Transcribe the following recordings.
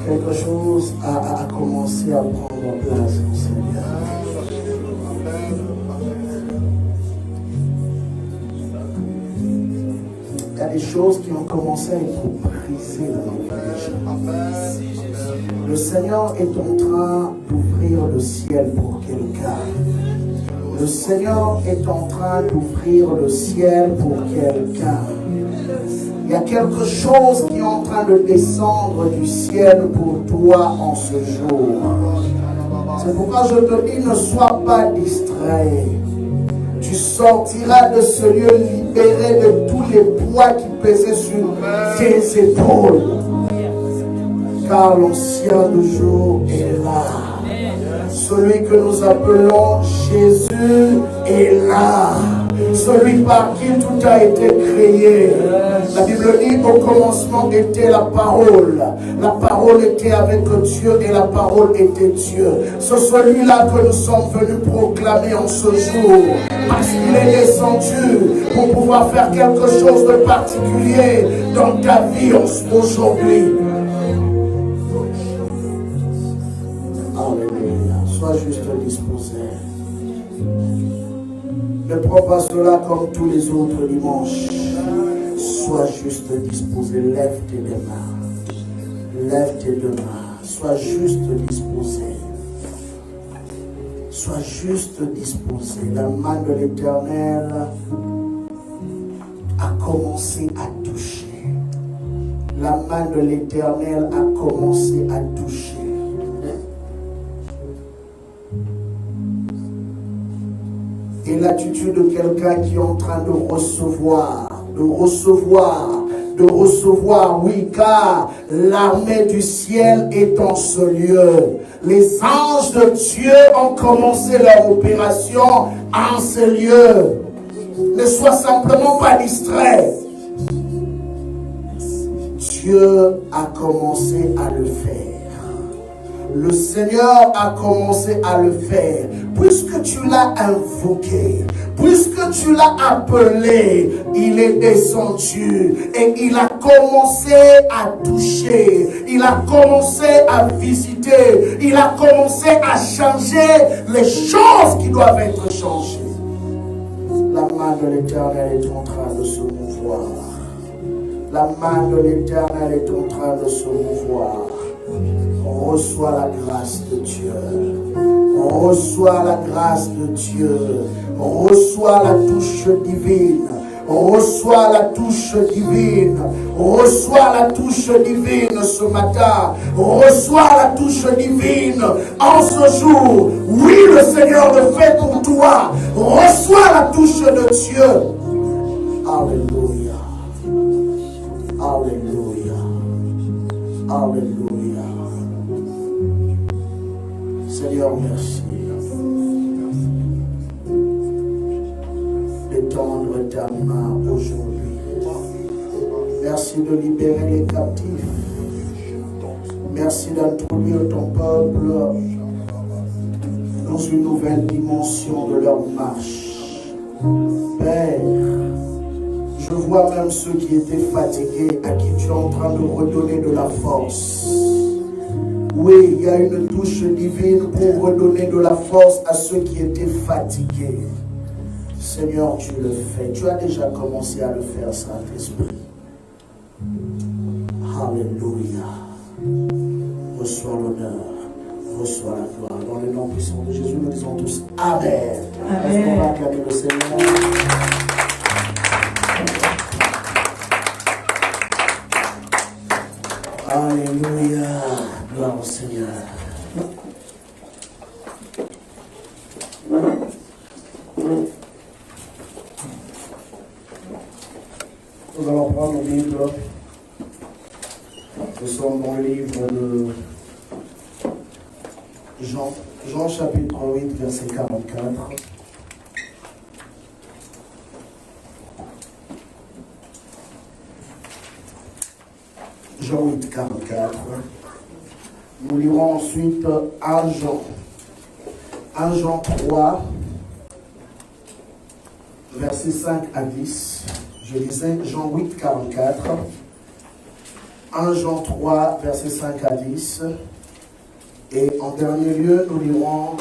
Quelque chose a commencé à prendre place, Seigneur. Il y a des choses qui ont commencé à être brisées dans notre vie. Le Seigneur est en train d'ouvrir le ciel pour quelqu'un. Le Seigneur est en train d'ouvrir le ciel pour quelqu'un. Il y a quelque chose qui est en train de descendre du ciel pour toi en ce jour. C'est pourquoi je te dis, ne sois pas distrait. Tu sortiras de ce lieu libéré de tous les poids qui pesaient sur tes épaules. Car l'ancien de jour est là. Celui que nous appelons Jésus est là. celui par qui tout a été créé. La Bible dit, au commencement était la parole. La parole était avec Dieu et la parole était Dieu. C'est celui-là que nous sommes venus proclamer en ce jour. Parce qu'il est descendu pour pouvoir faire quelque chose de particulier dans ta vie aujourd'hui. Alléluia. Sois juste disposé. Ne prends pas cela comme tous les autres dimanches. Sois juste disposé. Lève tes deux mains. Lève tes deux mains. Sois juste disposé. Sois juste disposé. La main de l'Éternel a commencé à toucher. La main de l'Éternel a commencé à toucher. Et l'attitude de quelqu'un qui est en train de recevoir, oui, car l'armée du ciel est en ce lieu. Les anges de Dieu ont commencé leur opération en ce lieu. Ne sois simplement pas distrait. Dieu a commencé à le faire. Le Seigneur a commencé à le faire. Puisque tu l'as invoqué, puisque tu l'as appelé, il est descendu et il a commencé à toucher, il a commencé à visiter, il a commencé à changer les choses qui doivent être changées. La main de l'Éternel est en train de se mouvoir. La main de l'Éternel est en train de se mouvoir. Reçois la grâce de Dieu. Reçois la grâce de Dieu. Reçois la touche divine. Reçois la touche divine. Reçois la touche divine ce matin. Reçois la touche divine en ce jour. Oui, le Seigneur le fait pour toi. Reçois la touche de Dieu. Alléluia. Alléluia. Alléluia. Seigneur, merci d'étendre ta main aujourd'hui. Merci de libérer les captifs. Merci d'introduire ton peuple dans une nouvelle dimension de leur marche. Père, je vois même ceux qui étaient fatigués, à qui tu es en train de redonner de la force. Oui, il y a une touche divine pour redonner de la force à ceux qui étaient fatigués. Seigneur, tu le fais. Tu as déjà commencé à le faire, Saint-Esprit. Alléluia. Reçois l'honneur, reçois la gloire. Dans le nom puissant de Jésus, nous disons tous Amen. Est-ce qu'on va acclamer le Seigneur? Alléluia. Gloire au Seigneur. Nous allons prendre nos Bibles. Nous sommes dans le livre de Jean. Jean chapitre 8, verset 44. Jean 8, 44. Nous lirons ensuite 1 Jean 3, versets 5 à 10. Je lisais Jean 8, 44. 1 Jean 3, versets 5 à 10. Et en dernier lieu, nous lirons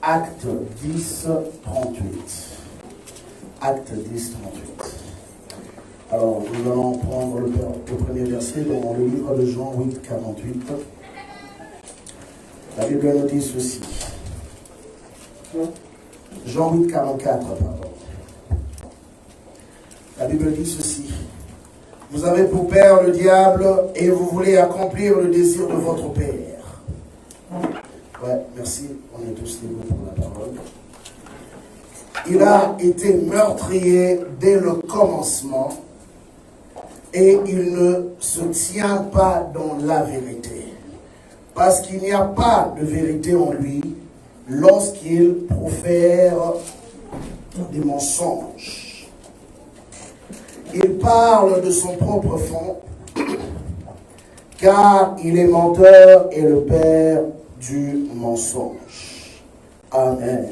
Acte 10, 38. Acte 10, 38. Alors, nous allons prendre le premier verset dans le livre de Jean 8, 48. La Bible nous dit ceci. Jean 8, 44, pardon. La Bible dit ceci. Vous avez pour père le diable et vous voulez accomplir le désir de votre père. Ouais, merci. On est tous libres pour la parole. Il a été meurtrier dès le commencement et il ne se tient pas dans la vérité. Parce qu'il n'y a pas de vérité en lui lorsqu'il profère des mensonges. parle de son propre fond, car il est menteur et le père du mensonge. Amen.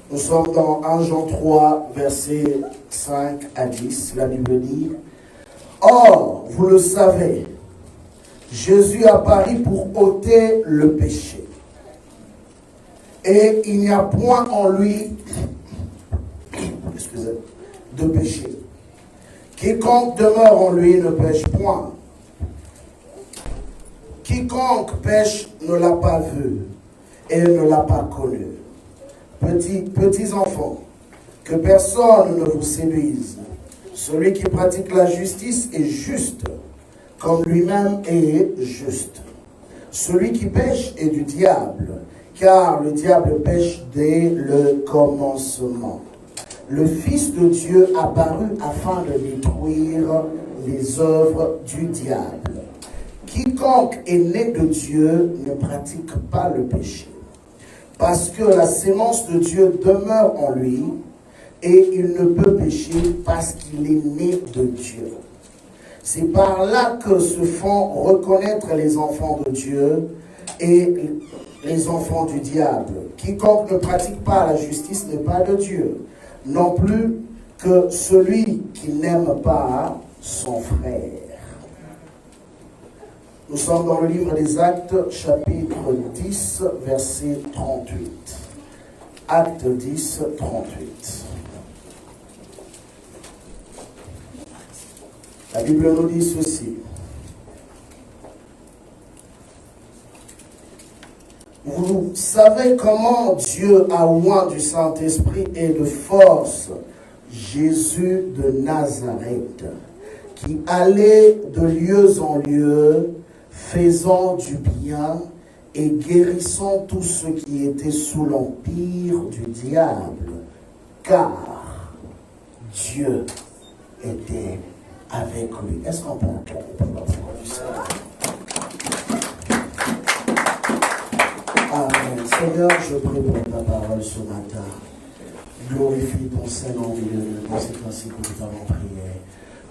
Nous sommes dans 1 Jean 3, versets 5 à 10. La Bible dit: Or, vous le savez, Jésus apparut pour ôter le péché. Et il n'y a point en lui de péché. Quiconque demeure en lui ne pêche point. Quiconque pêche ne l'a pas vu et ne l'a pas connu. Petits enfants, que personne ne vous séduise. Celui qui pratique la justice est juste, comme lui-même est juste. Celui qui pêche est du diable, car le diable pêche dès le commencement. Le Fils de Dieu apparut afin de détruire les œuvres du diable. Quiconque est né de Dieu ne pratique pas le péché, parce que la sémence de Dieu demeure en lui, et il ne peut pécher parce qu'il est né de Dieu. C'est par là que se font reconnaître les enfants de Dieu et les enfants du diable. Quiconque ne pratique pas la justice n'est pas de Dieu, non plus que celui qui n'aime pas son frère. Nous sommes dans le livre des Actes, chapitre 10, verset 38. Acte 10, 38. La Bible nous dit ceci. Vous savez comment Dieu a oint du Saint-Esprit et de force Jésus de Nazareth, qui allait de lieu en lieu, faisant du bien et guérissant tous ceux qui étaient sous l'empire du diable, car Dieu était avec lui. Est-ce qu'on peut acclamer pour la parole du Seigneur? Amen. Seigneur, je prie pour ta parole ce matin. Glorifie ton Saint-Nom au milieu de nous. C'est ainsi que nous t'avons prié.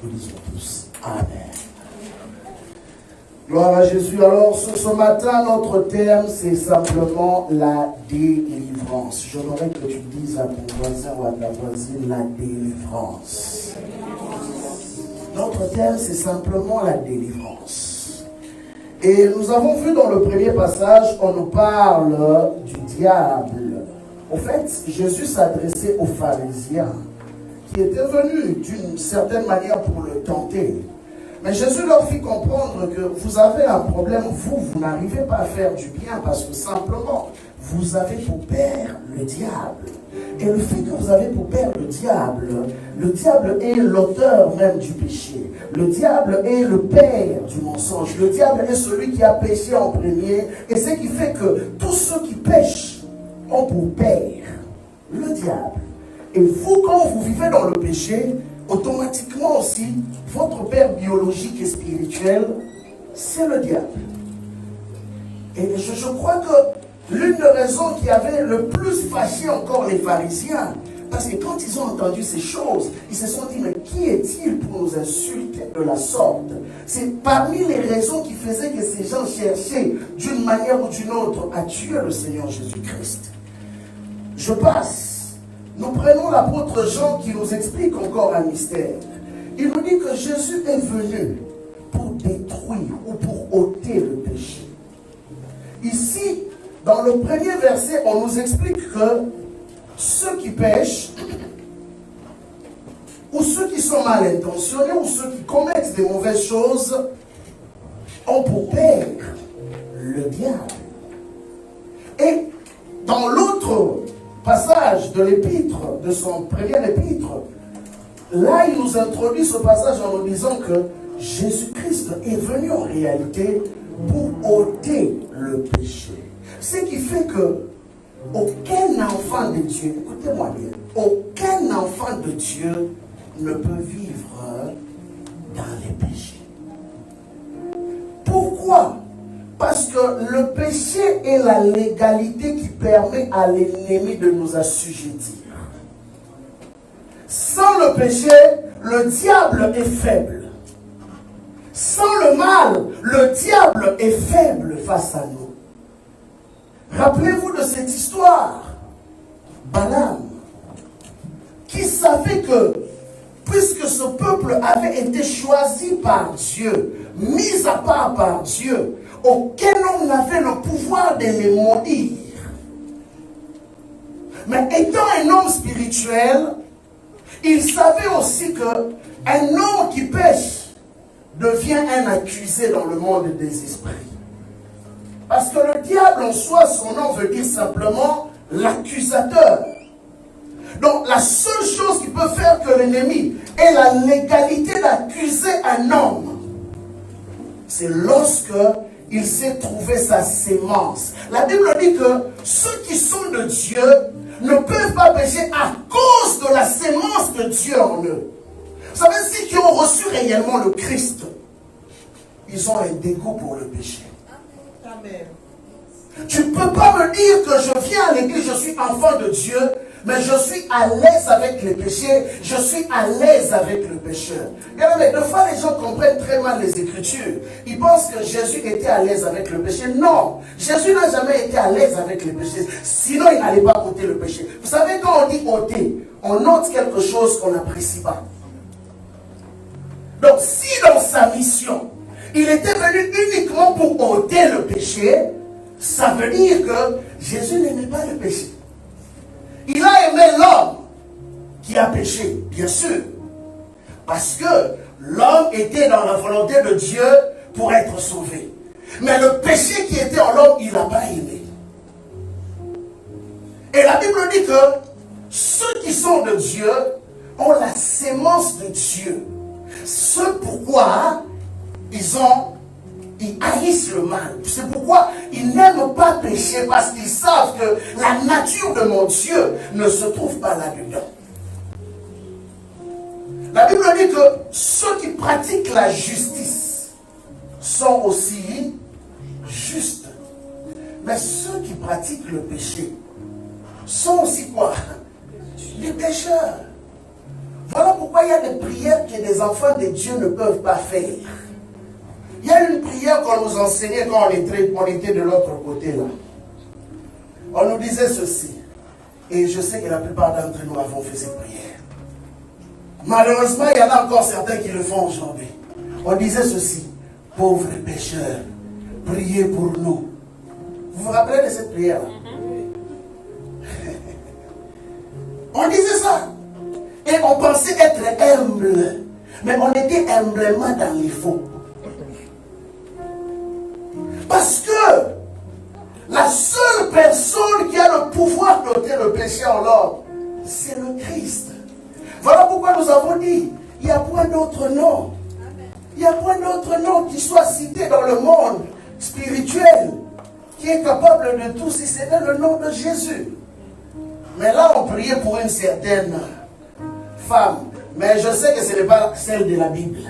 Nous disons tous Amen. Gloire à Jésus. Alors, ce matin, notre thème, c'est simplement la délivrance. J'aimerais que tu dises à ton voisin ou à ta voisine la délivrance. Notre thème, c'est simplement la délivrance. Et nous avons vu dans le premier passage, on nous parle du diable. Au fait, Jésus s'adressait aux pharisiens qui étaient venus d'une certaine manière pour le tenter. Mais Jésus leur fit comprendre que vous avez un problème, vous n'arrivez pas à faire du bien parce que simplement, vous avez pour père le diable. Et le fait que vous avez pour père le diable est l'auteur même du péché. Le diable est le père du mensonge. Le diable est celui qui a péché en premier. Et ce qui fait que tous ceux qui pêchent ont pour père le diable. Et vous, quand vous vivez dans le péché, automatiquement aussi, votre père biologique et spirituel, c'est le diable. Et je crois que l'une des raisons qui avait le plus fâché encore les pharisiens, parce que quand ils ont entendu ces choses, ils se sont dit, mais qui est-il pour nous insulter de la sorte? C'est parmi les raisons qui faisaient que ces gens cherchaient d'une manière ou d'une autre à tuer le Seigneur Jésus-Christ. Je passe. Nous prenons l'apôtre Jean qui nous explique encore un mystère. Il nous dit que Jésus est venu pour détruire ou pour ôter le péché. Ici, dans le premier verset, on nous explique que ceux qui pêchent, ou ceux qui sont mal intentionnés, ou ceux qui commettent des mauvaises choses, ont pour père le diable. Et dans l'autre passage de l'épître, de son premier épître, là il nous introduit ce passage en nous disant que Jésus-Christ est venu en réalité pour ôter le péché. Ce qui fait que aucun enfant de Dieu, écoutez-moi bien, aucun enfant de Dieu ne peut vivre dans les péchés. Pourquoi? Parce que le péché est la légalité qui permet à l'ennemi de nous assujettir. Sans le péché, le diable est faible. Sans le mal, le diable est faible face à nous. Rappelez-vous de cette histoire. Balaam, qui savait que, puisque ce peuple avait été choisi par Dieu, mis à part par Dieu, aucun homme n'avait le pouvoir de les maudire. Mais étant un homme spirituel, il savait aussi que un homme qui pêche devient un accusé dans le monde des esprits. Parce que le diable en soi, son nom veut dire simplement l'accusateur. Donc la seule chose qui peut faire que l'ennemi ait la légalité d'accuser un homme, c'est lorsque il sait trouver sa sémence. La Bible dit que ceux qui sont de Dieu ne peuvent pas pécher à cause de la sémence de Dieu en eux. Vous savez, ceux qui ont reçu réellement le Christ, ils ont un dégoût pour le péché. Amen. Tu ne peux pas me dire que je viens à l'église, je suis enfant de Dieu, mais je suis à l'aise avec les péchés, je suis à l'aise avec le pécheur. Regardez, des fois les gens comprennent très mal les Écritures. Ils pensent que Jésus était à l'aise avec le péché. Non, Jésus n'a jamais été à l'aise avec les péchés. Sinon, il n'allait pas ôter le péché. Vous savez, quand on dit ôter, on note quelque chose qu'on n'apprécie pas. Donc, si dans sa mission, il était venu uniquement pour ôter le péché, ça veut dire que Jésus n'aimait pas le péché. Il a aimé l'homme qui a péché, bien sûr. Parce que l'homme était dans la volonté de Dieu pour être sauvé. Mais le péché qui était en l'homme, il n'a pas aimé. Et la Bible dit que ceux qui sont de Dieu ont la sémence de Dieu. C'est pourquoi ils haïssent le mal. C'est pourquoi ils n'aiment pas pécher, parce qu'ils savent que la nature de mon Dieu ne se trouve pas là-dedans. La Bible dit que ceux qui pratiquent la justice sont aussi justes. Mais ceux qui pratiquent le péché sont aussi quoi? Les pécheurs. Voilà pourquoi il y a des prières que des enfants de Dieu ne peuvent pas faire. Il y a une prière qu'on nous enseignait quand on était de l'autre côté là. On nous disait ceci. Et je sais que la plupart d'entre nous avons fait cette prière. Malheureusement, il y en a encore certains qui le font aujourd'hui. On disait ceci. Pauvres pécheurs, priez pour nous. Vous vous rappelez de cette prière là? On disait ça. Et on pensait être humble. Mais on était humblement dans les faux. Parce que la seule personne qui a le pouvoir d'ôter le péché en l'homme, c'est le Christ. Voilà pourquoi nous avons dit, il n'y a point d'autre nom. Il n'y a point d'autre nom qui soit cité dans le monde spirituel, qui est capable de tout, si c'était le nom de Jésus. Mais là, on priait pour une certaine femme. Mais je sais que ce n'est pas celle de la Bible.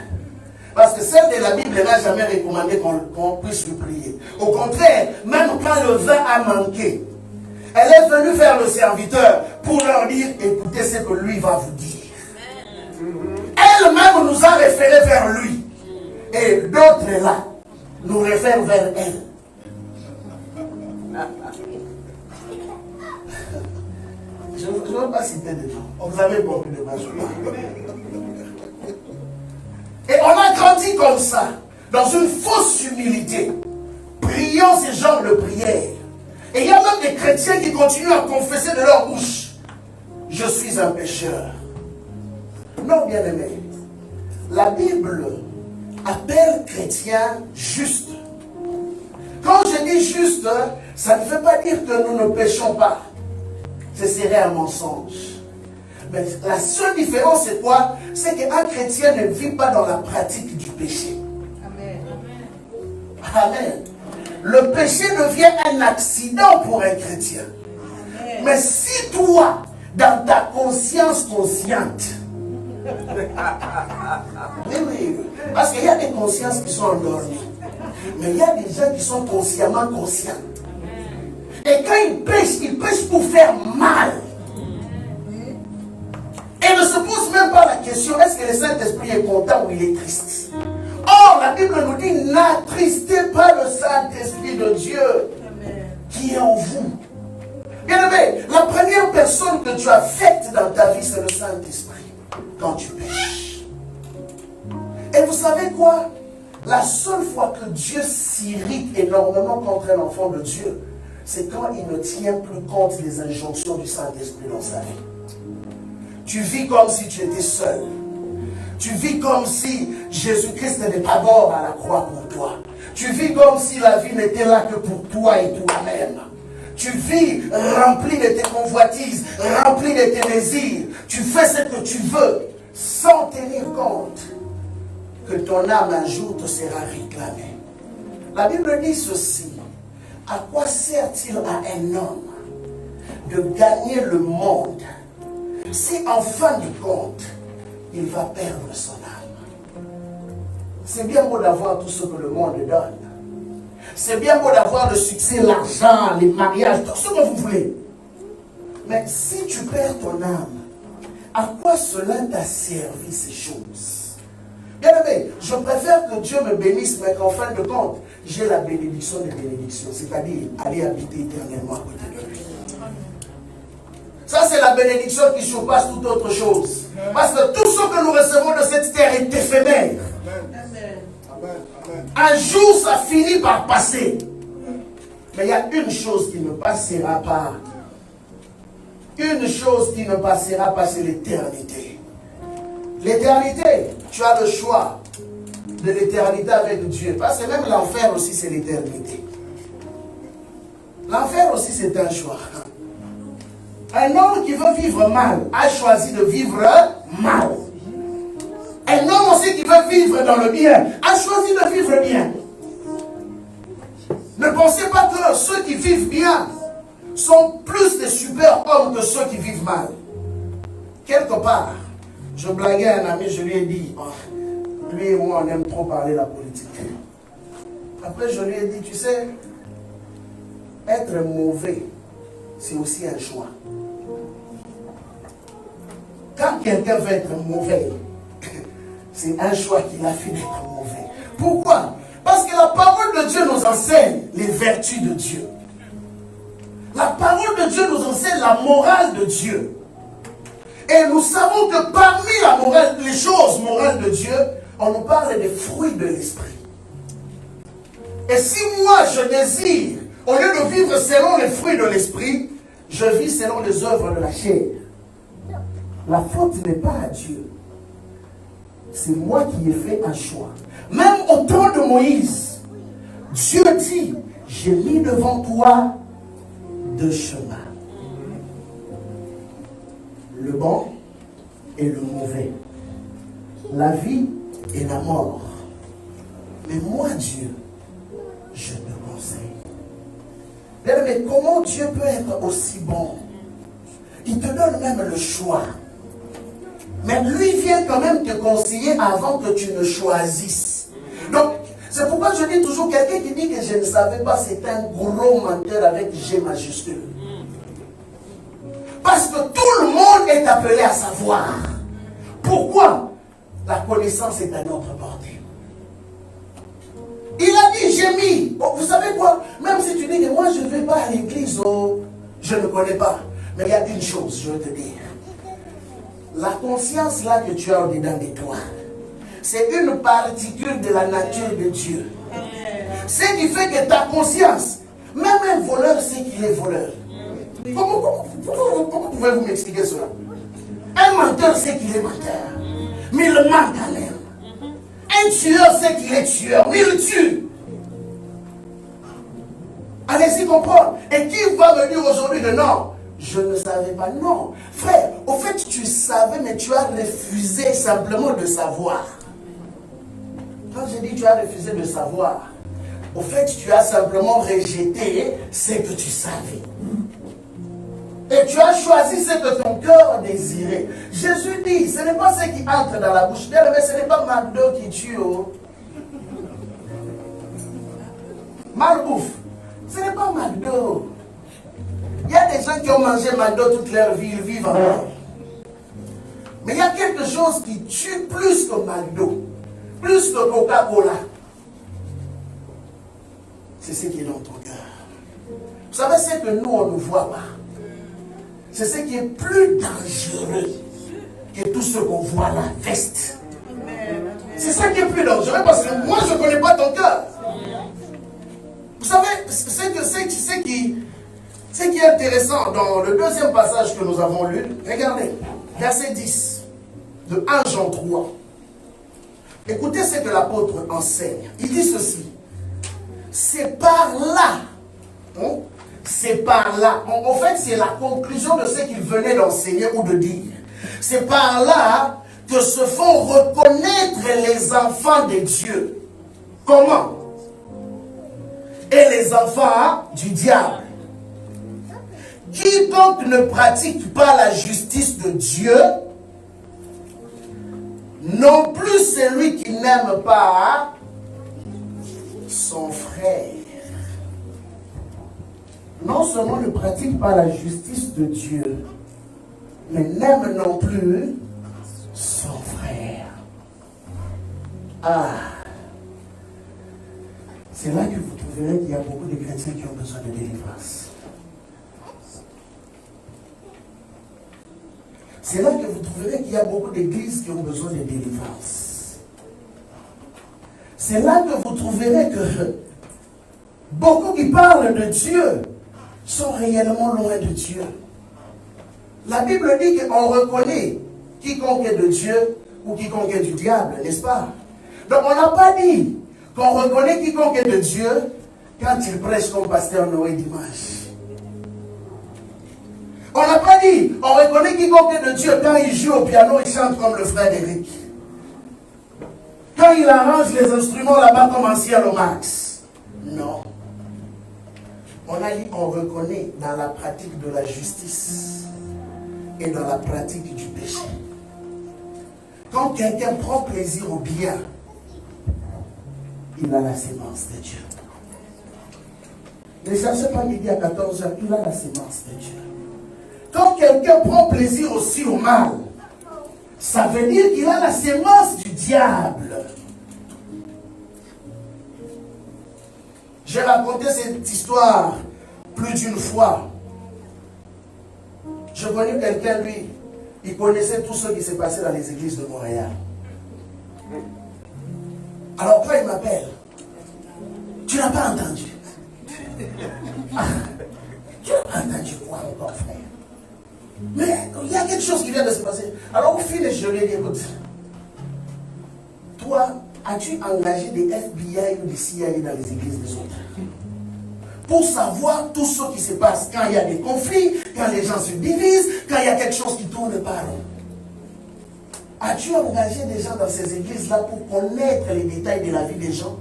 Parce que celle de la Bible n'a jamais recommandé qu'on puisse lui prier. Au contraire, même quand le vin a manqué, elle est venue vers le serviteur pour leur dire, écoutez ce que lui va vous dire. Elle-même nous a référé vers lui. Et d'autres là nous réfèrent vers elle. Je ne veux pas citer des gens. Vous avez compris de ma chose. Et on a grandi comme ça, dans une fausse humilité, priant ces genres de prières. Et il y a même des chrétiens qui continuent à confesser de leur bouche, je suis un pécheur. Non, bien aimé, la Bible appelle chrétien juste. Quand je dis juste, ça ne veut pas dire que nous ne péchons pas. Ce serait un mensonge. Mais la seule différence, c'est quoi? C'est qu'un chrétien ne vit pas dans la pratique du péché. Amen. Amen. Le péché devient un accident pour un chrétien. Amen. Mais si toi, dans ta conscience consciente, oui, parce qu'il y a des consciences qui sont endormies, mais il y a des gens qui sont consciemment conscients. Et quand ils pêchent pour faire mal. Et ne se pose même pas la question, est-ce que le Saint-Esprit est content ou il est triste? Or, la Bible nous dit, n'attristez pas le Saint-Esprit de Dieu qui est en vous. Bien aimé, la première personne que tu affectes dans ta vie, c'est le Saint-Esprit, quand tu pêches. Et vous savez quoi? La seule fois que Dieu s'irrite énormément contre un enfant de Dieu, c'est quand il ne tient plus compte des injonctions du Saint-Esprit dans sa vie. Tu vis comme si tu étais seul. Tu vis comme si Jésus-Christ n'était pas mort à la croix pour toi. Tu vis comme si la vie n'était là que pour toi et toi-même. Tu vis rempli de tes convoitises, rempli de tes désirs. Tu fais ce que tu veux sans tenir compte que ton âme un jour te sera réclamée. La Bible dit ceci. À quoi sert-il à un homme de gagner le monde si en fin de compte, il va perdre son âme? C'est bien beau d'avoir tout ce que le monde donne. C'est bien beau d'avoir le succès, l'argent, les mariages, tout ce que vous voulez. Mais si tu perds ton âme, à quoi cela t'a servi ces choses? Bien aimé, je préfère que Dieu me bénisse, mais qu'en fin de compte, j'ai la bénédiction des bénédictions, c'est-à-dire aller habiter éternellement à côté de lui. Ça, c'est la bénédiction qui surpasse toute autre chose. Parce que tout ce que nous recevons de cette terre est éphémère. Un jour, ça finit par passer. Mais il y a une chose qui ne passera pas. Une chose qui ne passera pas, c'est l'éternité. L'éternité, tu as le choix de l'éternité avec Dieu. Parce que même l'enfer aussi, c'est l'éternité. L'enfer aussi, c'est un choix. Un homme qui veut vivre mal a choisi de vivre mal. Un homme aussi qui veut vivre dans le bien a choisi de vivre bien. Ne pensez pas que ceux qui vivent bien sont plus des super hommes que ceux qui vivent mal. Quelque part, je blaguais à un ami, je lui ai dit, oh, lui et moi on aime trop parler de la politique. Après je lui ai dit, tu sais, être mauvais, c'est aussi un choix. Quand quelqu'un veut être mauvais, c'est un choix qu'il a fait d'être mauvais. Pourquoi? Parce que la parole de Dieu nous enseigne les vertus de Dieu. La parole de Dieu nous enseigne la morale de Dieu. Et nous savons que parmi la morale, les choses morales de Dieu, on nous parle des fruits de l'esprit. Et si moi je désire, au lieu de vivre selon les fruits de l'esprit, je vis selon les œuvres de la chair, la faute n'est pas à Dieu. C'est moi qui ai fait un choix. Même au temps de Moïse, Dieu dit, j'ai mis devant toi deux chemins. Le bon et le mauvais. La vie et la mort. Mais moi, Dieu, je te conseille. Mais comment Dieu peut être aussi bon? Il te donne même le choix. Mais lui vient quand même te conseiller avant que tu ne choisisses. Donc, c'est pourquoi je dis toujours, quelqu'un qui dit que je ne savais pas, c'est un gros menteur avec G majuscule. Parce que tout le monde est appelé à savoir. Pourquoi? La connaissance est à notre portée. Il a dit, j'ai mis. Oh, vous savez quoi? Même si tu dis que moi je ne vais pas à l'église, oh, je ne connais pas. Mais il y a une chose, je vais te dire. La conscience là que tu as au-dedans de toi, c'est une particule de la nature de Dieu. Ce qui fait que ta conscience, même un voleur sait qu'il est voleur. Comment pouvez-vous m'expliquer cela? Un menteur sait qu'il est menteur, mais il ment quand même. Un tueur sait qu'il est tueur, mais il tue. Allez-y comprendre. Et qui va me dire aujourd'hui que non, je ne savais pas? Non. Frère, au fait tu savais, mais tu as refusé simplement de savoir. Quand je dis tu as refusé de savoir, au fait tu as simplement rejeté ce que tu savais. Et tu as choisi ce que ton cœur désirait. Jésus dit, ce n'est pas ce qui entre dans la bouche d'elle, mais ce n'est pas McDo qui tue. Oh. Malbouffe, ce n'est pas McDo. Il y a des gens qui ont mangé McDo toute leur vie, ils vivent encore. Mais il y a quelque chose qui tue plus que McDo, plus que Coca-Cola. C'est ce qui est dans ton cœur. Vous savez, c'est que nous, on ne voit pas. C'est ce qui est plus dangereux que tout ce qu'on voit là, veste. C'est ça qui est plus dangereux parce que moi, je ne connais pas ton cœur. Vous savez, ce qui est intéressant dans le deuxième passage que nous avons lu, regardez, verset 10 de 1 Jean 3. Écoutez ce que l'apôtre enseigne. Il dit ceci. C'est par là, c'est par là. En fait, c'est la conclusion de ce qu'il venait d'enseigner ou de dire. C'est par là que se font reconnaître les enfants de Dieu. Comment? Et les enfants du diable. Quiconque ne pratique pas la justice de Dieu, non plus celui qui n'aime pas son frère. Non seulement ne pratique pas la justice de Dieu, mais n'aime non plus son frère. Ah! C'est là que vous trouverez qu'il y a beaucoup de chrétiens qui ont besoin de délivrance. C'est là que vous trouverez qu'il y a beaucoup d'églises qui ont besoin de délivrance. C'est là que vous trouverez que beaucoup qui parlent de Dieu sont réellement loin de Dieu. La Bible dit qu'on reconnaît quiconque est de Dieu ou quiconque est du diable, n'est-ce pas? Donc on n'a pas dit qu'on reconnaît quiconque est de Dieu quand il prêche comme pasteur Noé dimanche. On n'a pas dit on reconnaît quiconque est de Dieu quand il joue au piano, il chante comme le frère d'Éric. Quand il arrange les instruments là-bas comme en ciel au max. Non. On a dit on reconnaît dans la pratique de la justice et dans la pratique du péché. Quand quelqu'un prend plaisir au bien, il a la sémence de Dieu. Ne cherchez pas midi à 14h, il a la sémence de Dieu. Quand quelqu'un prend plaisir aussi au mal, ça veut dire qu'il a la sémence du diable. J'ai raconté cette histoire plus d'une fois. Je connais quelqu'un, lui, il connaissait tout ce qui s'est passé dans les églises de Montréal. Alors quand il m'appelle, tu n'as pas entendu. Ah, tu n'as pas entendu quoi encore, frère? Mais il y a quelque chose qui vient de se passer. Alors au fil, je lui ai dit, écoute, toi, as-tu engagé des FBI ou des CIA dans les églises des autres pour savoir tout ce qui se passe quand il y a des conflits, quand les gens se divisent, quand il y a quelque chose qui tourne pas rond? As-tu engagé des gens dans ces églises-là pour connaître les détails de la vie des gens?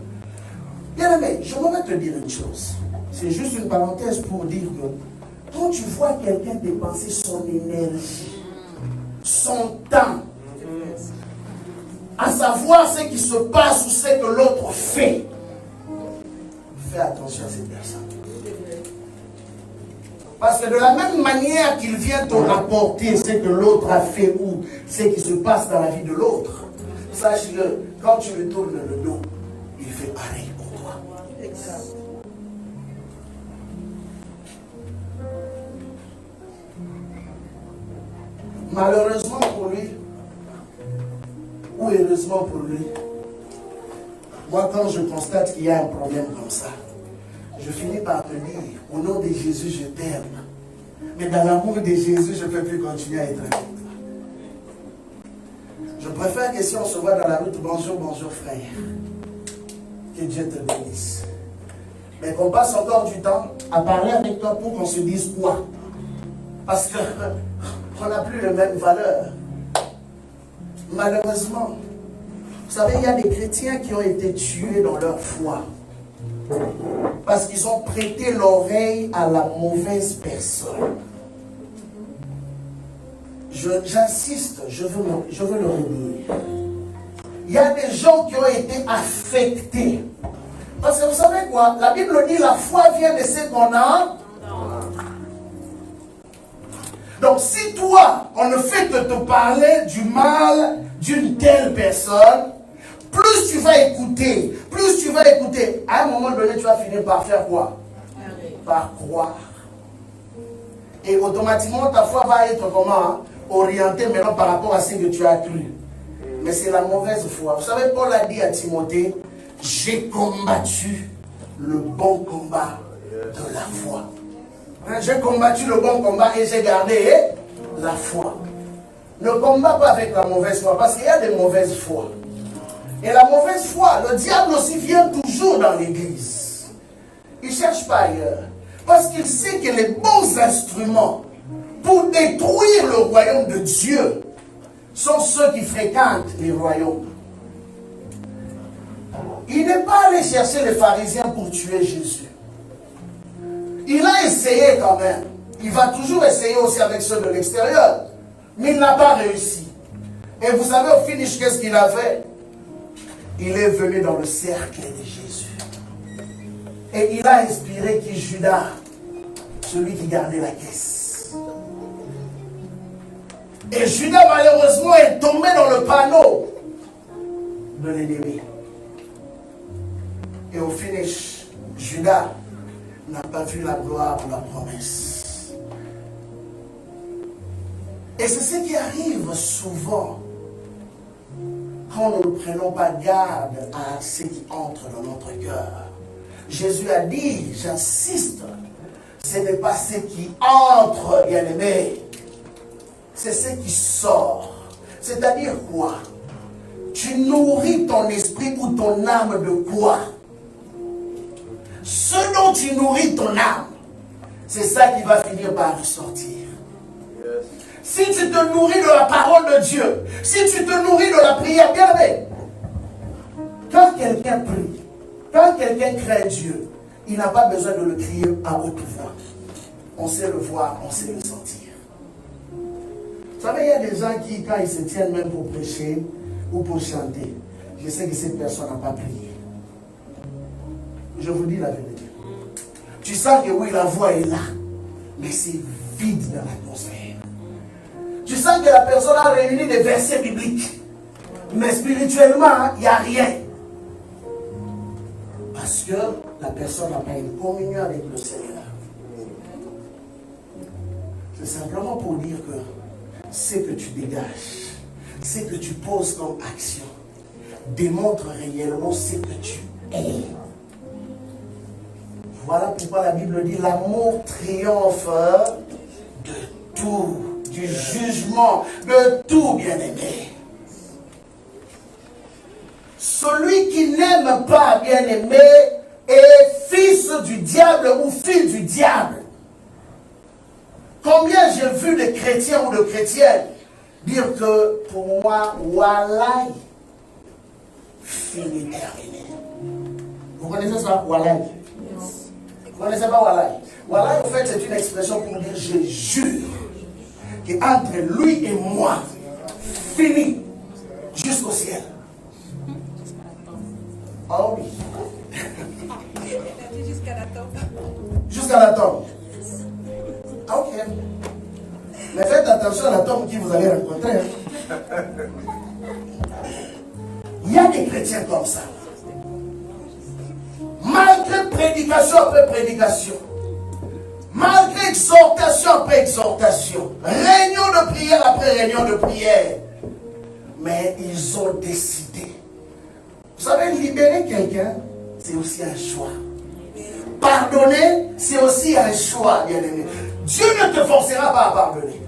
Bien aimé, je voudrais te dire une chose. C'est juste une parenthèse pour dire que quand tu vois quelqu'un dépenser son énergie, son temps, à savoir ce qui se passe ou ce que l'autre fait, fais attention à cette personne. Parce que de la même manière qu'il vient te rapporter ce que l'autre a fait ou ce qui se passe dans la vie de l'autre, sache que quand tu lui tournes le dos, il fait pareil pour toi. Malheureusement pour lui, ou heureusement pour lui, moi quand je constate qu'il y a un problème comme ça, je finis par te dire, au nom de Jésus, je t'aime. Mais dans l'amour de Jésus, je ne peux plus continuer à être avec toi. Je préfère que si on se voit dans la route, bonjour, bonjour frère. Que Dieu te bénisse. Mais qu'on passe encore du temps à parler avec toi pour qu'on se dise quoi? Parce qu'on n'a plus les mêmes valeurs. Malheureusement, vous savez, il y a des chrétiens qui ont été tués dans leur foi. Parce qu'ils ont prêté l'oreille à la mauvaise personne. J'insiste, je veux le redire. Il y a des gens qui ont été affectés. Parce que vous savez quoi? La Bible dit la foi vient de ce qu'on a. Donc si toi, on ne fait que te parler du mal d'une telle personne, plus tu vas écouter, à un moment donné, tu vas finir par faire quoi? Par croire. Et automatiquement, ta foi va être comment? Orientée maintenant par rapport à ce que tu as cru. Mais c'est la mauvaise foi. Vous savez, Paul a dit à Timothée, j'ai combattu le bon combat de la foi. J'ai combattu le bon combat et j'ai gardé la foi. Ne combat pas avec la mauvaise foi, parce qu'il y a des mauvaises foi. Et la mauvaise foi, le diable aussi vient toujours dans l'église. Il ne cherche pas ailleurs. Parce qu'il sait que les bons instruments pour détruire le royaume de Dieu sont ceux qui fréquentent les royaumes. Il n'est pas allé chercher les pharisiens pour tuer Jésus. Il a essayé quand même. Il va toujours essayer aussi avec ceux de l'extérieur. Mais il n'a pas réussi. Et vous savez au finish qu'est-ce qu'il a fait? Il est venu dans le cercle de Jésus. Et il a inspiré qui? Judas, celui qui gardait la caisse. Et Judas malheureusement est tombé dans le panneau de l'ennemi. Et au finish, Judas n'a pas vu la gloire ou la promesse. Et c'est ce qui arrive souvent quand nous ne prenons pas garde à ce qui entre dans notre cœur. Jésus a dit, j'insiste, ce n'est pas ce qui entre, bien-aimé, c'est ce qui sort. C'est-à-dire quoi? Tu nourris ton esprit ou ton âme de quoi? Ce dont tu nourris ton âme, c'est ça qui va finir par ressortir. Si tu te nourris de la parole de Dieu, si tu te nourris de la prière, bien aimé, quand quelqu'un prie, quand quelqu'un craint Dieu, il n'a pas besoin de le crier à haute voix. On sait le voir, on sait le sentir. Vous savez, il y a des gens qui, quand ils se tiennent même pour prêcher ou pour chanter, je sais que cette personne n'a pas prié. Je vous dis la vérité. Tu sens que oui, la voix est là, mais c'est vide dans l'atmosphère. Tu sens que la personne a réuni des versets bibliques, mais spirituellement, il n'y a rien. Parce que la personne n'a pas une communion avec le Seigneur. C'est simplement pour dire que ce que tu dégages, ce que tu poses comme action, démontre réellement ce que tu es. Voilà pourquoi la Bible dit l'amour triomphe de tout, du jugement, de tout, bien-aimé. Celui qui n'aime pas, bien-aimé, est fils du diable ou fille du diable. Combien j'ai vu de chrétiens ou de chrétiennes dire que pour moi, Walai, fini terminé. Vous connaissez ça, Walai? Vous ne connaissez pas Walai? Walai, en fait, c'est une expression pour dire je jure qu'entre lui et moi, fini jusqu'au ciel. Oh oui. Jusqu'à la tombe. Jusqu'à la tombe. Ok. Mais faites attention à la tombe qui vous allez rencontrer. Il y a des chrétiens comme ça. Malgré prédication après prédication, malgré exhortation après exhortation, réunion de prière après réunion de prière, mais ils ont décidé. Vous savez, libérer quelqu'un, c'est aussi un choix. Pardonner, c'est aussi un choix, bien-aimé. Dieu ne te forcera pas à pardonner.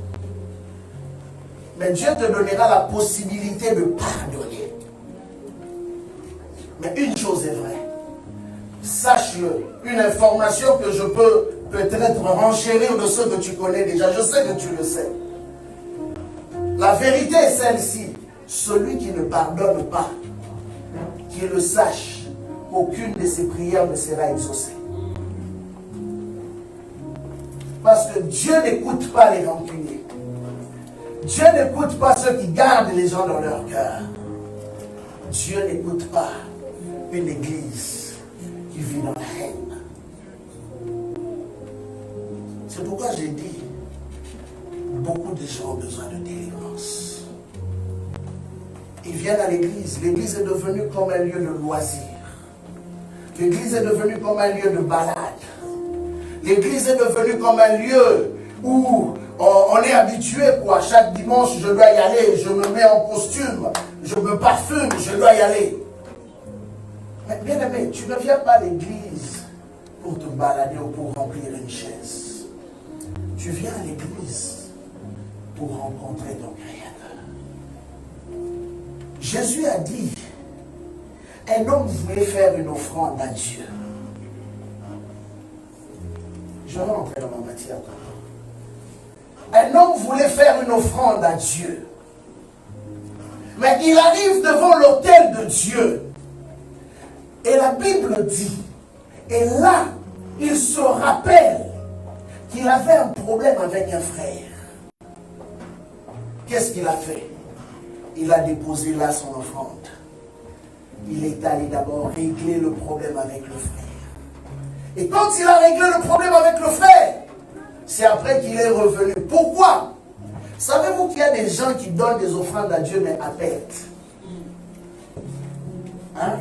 Mais Dieu te donnera la possibilité de pardonner. Mais une chose est vraie. Sache-le, une information que je peux peut-être renchérir de ce que tu connais déjà. Je sais que tu le sais. La vérité est celle-ci. Celui qui ne pardonne pas, qu'il le sache, aucune de ses prières ne sera exaucée. Parce que Dieu n'écoute pas les rancuniers. Dieu n'écoute pas ceux qui gardent les gens dans leur cœur. Dieu n'écoute pas une église qui vit dans la haine. C'est pourquoi j'ai dit, de gens ont besoin de délivrance. Ils viennent à l'église. L'église est devenue comme un lieu de loisir. L'église est devenue comme un lieu de balade. L'église est devenue comme un lieu où on est habitué, quoi. Chaque dimanche, je dois y aller. Je me mets en costume. Je me parfume. Je dois y aller. Mais bien aimé, tu ne viens pas à l'église pour te balader ou pour remplir une chaise. Tu viens à l'église pour rencontrer ton Créateur. Jésus a dit, un homme voulait faire une offrande à Dieu. Je vais rentrer dans ma matière. Un homme voulait faire une offrande à Dieu. Mais il arrive devant l'autel de Dieu. Et la Bible dit, et là, il se rappelle qu'il avait un problème avec un frère. Qu'est-ce qu'il a fait? Il a déposé là son offrande. Il est allé d'abord régler le problème avec le frère. Et quand il a réglé le problème avec le frère, c'est après qu'il est revenu. Pourquoi? Savez-vous qu'il y a des gens qui donnent des offrandes à Dieu, mais à perte? Hein?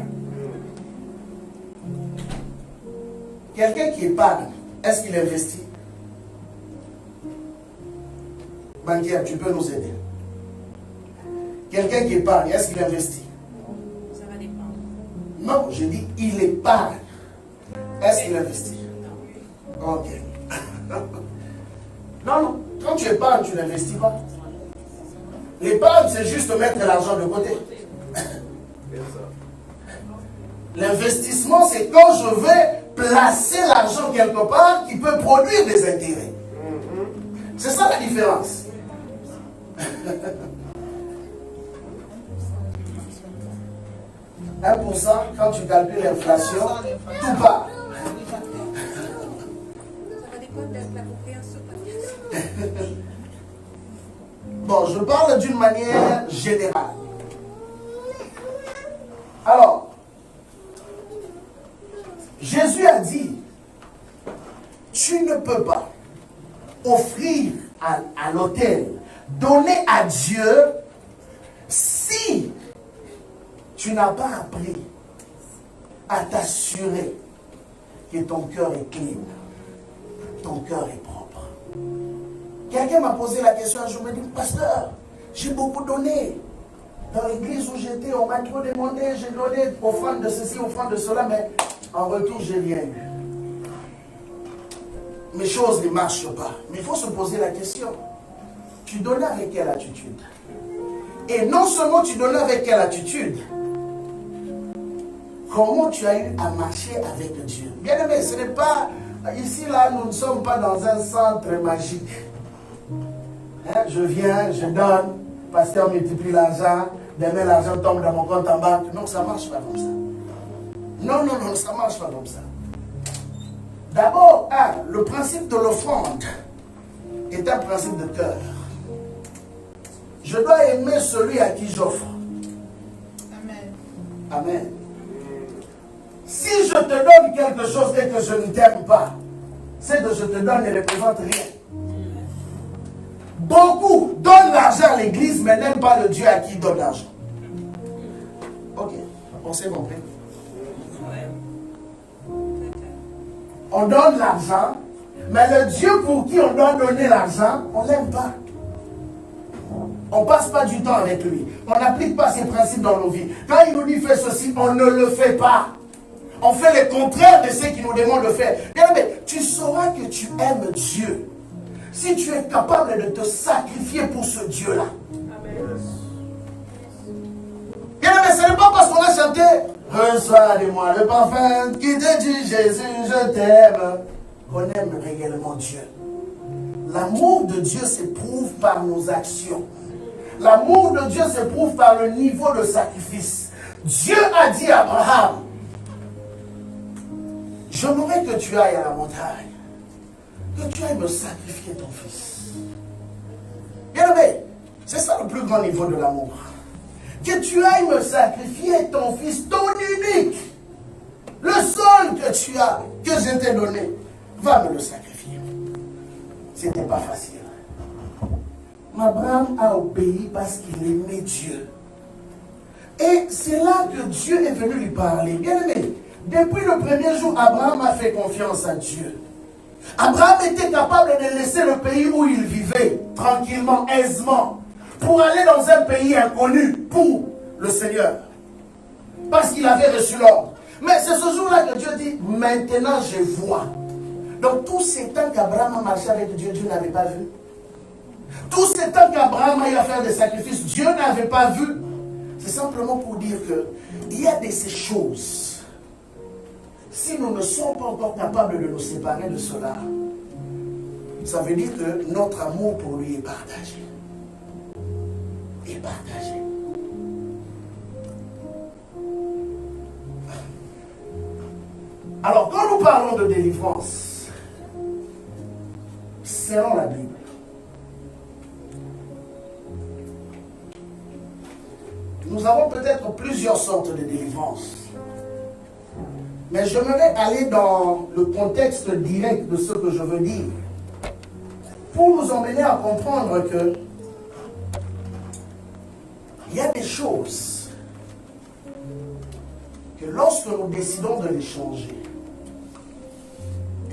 Quelqu'un qui épargne, est-ce qu'il investit? Banquier, tu peux nous aider. Quelqu'un qui épargne, est-ce qu'il investit? Ça va dépendre. Non, je dis il épargne. Est-ce qu'il investit? Ok. Non, quand tu épargnes, tu n'investis pas. L'épargne, c'est juste mettre l'argent de côté. L'investissement, c'est quand je vais placer l'argent quelque part qui peut produire des intérêts. C'est ça la différence. 1%, quand tu calcules l'inflation, tout part. Ça va dépendre de la compréhension. Bon, je parle d'une manière générale. Alors, Jésus a dit, tu ne peux pas offrir à l'autel, donner à Dieu, si tu n'as pas appris à t'assurer que ton cœur est clean, ton cœur est propre. Quelqu'un m'a posé la question, je me dis, pasteur, j'ai beaucoup donné. Dans l'église où j'étais, on m'a trop demandé, j'ai donné offrande de ceci, offrande de cela, mais en retour, j'ai rien eu. Mes choses ne marchent pas. Mais il faut se poser la question. Tu donnais avec quelle attitude? Et non seulement tu donnais avec quelle attitude, comment tu as eu à marcher avec Dieu? Bien aimé, ce n'est pas... Ici, là, nous ne sommes pas dans un centre magique. Hein, je viens, je donne, le pasteur multiplie l'argent, demain l'argent tombe dans mon compte en banque. Non, ça ne marche pas comme ça. Non, ça ne marche pas comme ça. D'abord, le principe de l'offrande est un principe de cœur. Je dois aimer celui à qui j'offre. Amen. Amen. Si je te donne quelque chose et que je ne t'aime pas, c'est que je te donne ne représente rien. Beaucoup donnent l'argent à l'église, mais n'aiment pas le Dieu à qui ils donnent l'argent. Ok, on s'est compris. On donne l'argent, mais le Dieu pour qui on doit donner l'argent, on ne l'aime pas. On ne passe pas du temps avec lui. On n'applique pas ses principes dans nos vies. Quand il nous dit fais ceci, on ne le fait pas. On fait le contraire de ce qu'il nous demande de faire. Bien, mais tu sauras que tu aimes Dieu si tu es capable de te sacrifier pour ce Dieu-là. Bien, mais ce n'est pas parce qu'on a chanté reçois de moi le parfum qui te dit Jésus, je t'aime, qu'on aime réellement Dieu. L'amour de Dieu s'éprouve par nos actions. L'amour de Dieu s'éprouve par le niveau de sacrifice. Dieu a dit à Abraham, j'aimerais que tu ailles à la montagne, que tu ailles me sacrifier ton fils. Bien aimé, c'est ça le plus grand niveau de l'amour. Que tu ailles me sacrifier ton fils, ton unique, le seul que tu as, que je t'ai donné, va me le sacrifier. Ce n'était pas facile. Abraham a obéi parce qu'il aimait Dieu. Et c'est là que Dieu est venu lui parler. Bien aimé, depuis le premier jour, Abraham a fait confiance à Dieu. Abraham était capable de laisser le pays où il vivait, tranquillement, aisément, pour aller dans un pays inconnu pour le Seigneur. Parce qu'il avait reçu l'ordre. Mais c'est ce jour-là que Dieu dit, maintenant je vois. Donc tous ces temps qu'Abraham a marché avec Dieu, Dieu n'avait pas vu. Tous ces temps qu'Abraham a eu à faire des sacrifices, Dieu n'avait pas vu. C'est simplement pour dire que il y a de ces choses. Si nous ne sommes pas encore capables de nous séparer de cela, ça veut dire que notre amour pour lui est partagé. Est partagé. Alors, quand nous parlons de délivrance, selon la Bible, nous avons peut-être plusieurs sortes de délivrance. Mais j'aimerais aller dans le contexte direct de ce que je veux dire, pour nous emmener à comprendre que il y a des choses que lorsque nous décidons de les changer,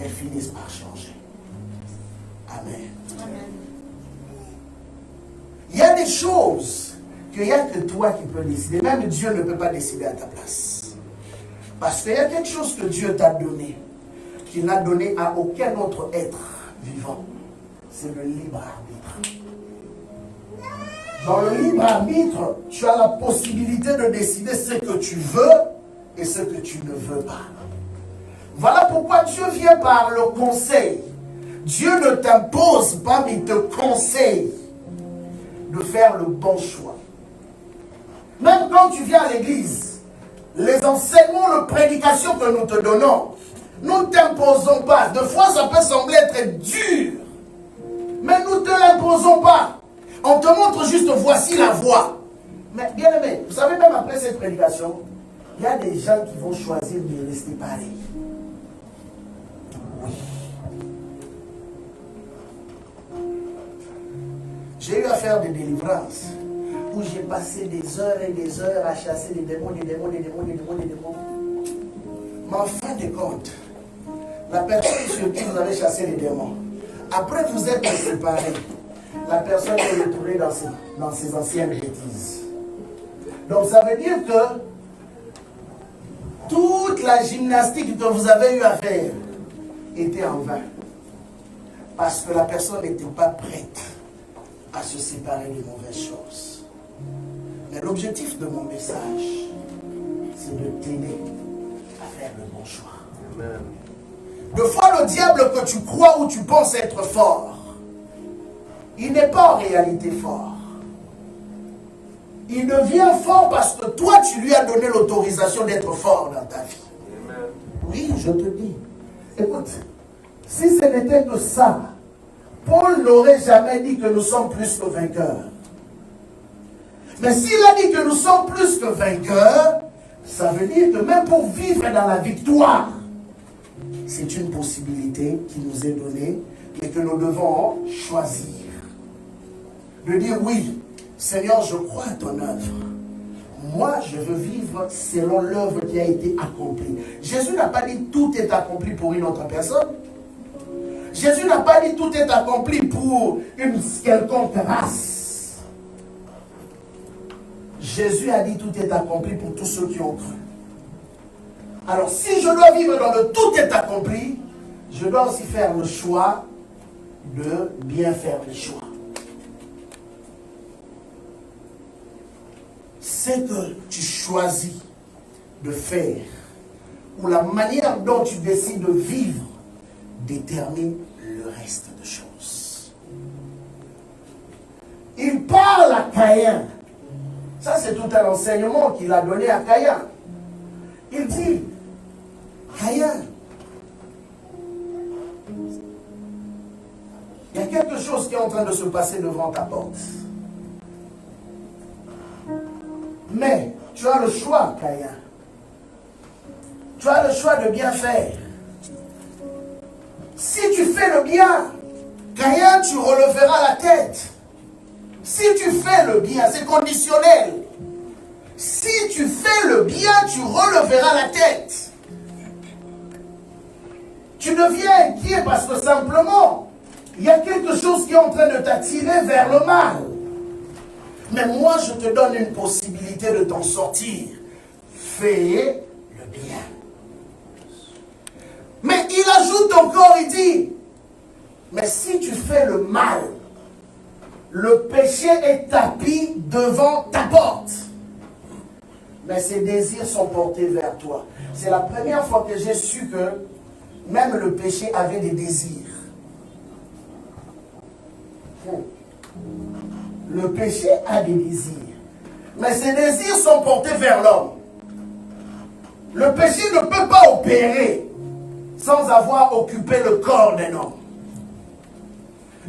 elles finissent par changer. Amen. Amen. Il y a des choses qu'il n'y a que toi qui peux décider. Même Dieu ne peut pas décider à ta place. Parce qu'il y a quelque chose que Dieu t'a donné, qu'il n'a donné à aucun autre être vivant. C'est le libre arbitre. Dans le libre arbitre, tu as la possibilité de décider ce que tu veux et ce que tu ne veux pas. Voilà pourquoi Dieu vient par le conseil. Dieu ne t'impose pas, mais il te conseille de faire le bon choix. Même quand tu viens à l'église, les enseignements, les prédications que nous te donnons, nous ne t'imposons pas. Des fois, ça peut sembler être dur, mais nous ne te l'imposons pas. On te montre juste, voici la voie. Mais bien aimé, vous savez, même après cette prédication, il y a des gens qui vont choisir de rester pareils. Oui. J'ai eu à faire des délivrances où j'ai passé des heures et des heures à chasser des démons, des démons, des démons, des démons, des démons. Mais en fin de compte, la personne sur qui vous avez chassé les démons, après vous êtes séparés, la personne est retournée dans ses anciennes bêtises. Donc ça veut dire que toute la gymnastique que vous avez eu à faire était en vain. Parce que la personne n'était pas prête à se séparer des mauvaises choses. Mais l'objectif de mon message, c'est de t'aider à faire le bon choix. Amen. Deux fois le diable que tu crois ou tu penses être fort, il n'est pas en réalité fort. Il devient fort parce que toi, tu lui as donné l'autorisation d'être fort dans ta vie. Amen. Oui, je te dis. Écoute, si ce n'était que ça, Paul n'aurait jamais dit que nous sommes plus que vainqueurs. Mais s'il a dit que nous sommes plus que vainqueurs, ça veut dire que même pour vivre dans la victoire, c'est une possibilité qui nous est donnée et que nous devons choisir. De dire oui, Seigneur, je crois à ton œuvre. Moi, je veux vivre selon l'œuvre qui a été accomplie. Jésus n'a pas dit tout est accompli pour une autre personne. Jésus n'a pas dit tout est accompli pour une quelconque race. Jésus a dit tout est accompli pour tous ceux qui ont cru. Alors si je dois vivre dans le tout est accompli, je dois aussi faire le choix de bien faire les choix. Ce que tu choisis de faire, ou la manière dont tu décides de vivre, détermine le reste des choses. Il parle à Caïn. Ça, c'est tout un enseignement qu'il a donné à Caïn. Il dit, Caïn, il y a quelque chose qui est en train de se passer devant ta porte. Mais tu as le choix, Caïn. Tu as le choix de bien faire. Si tu fais le bien, Caïn, tu releveras la tête. Si tu fais le bien, c'est conditionnel. Si tu fais le bien, tu releveras la tête. Tu deviens inquiet parce que simplement, il y a quelque chose qui est en train de t'attirer vers le mal. Mais moi, je te donne une possibilité de t'en sortir. Fais le bien. Mais il ajoute encore, il dit, mais si tu fais le mal, le péché est tapis devant ta porte. Mais ses désirs sont portés vers toi. C'est la première fois que j'ai su que même le péché avait des désirs. Le péché a des désirs. Mais ces désirs sont portés vers l'homme. Le péché ne peut pas opérer sans avoir occupé le corps d'un homme.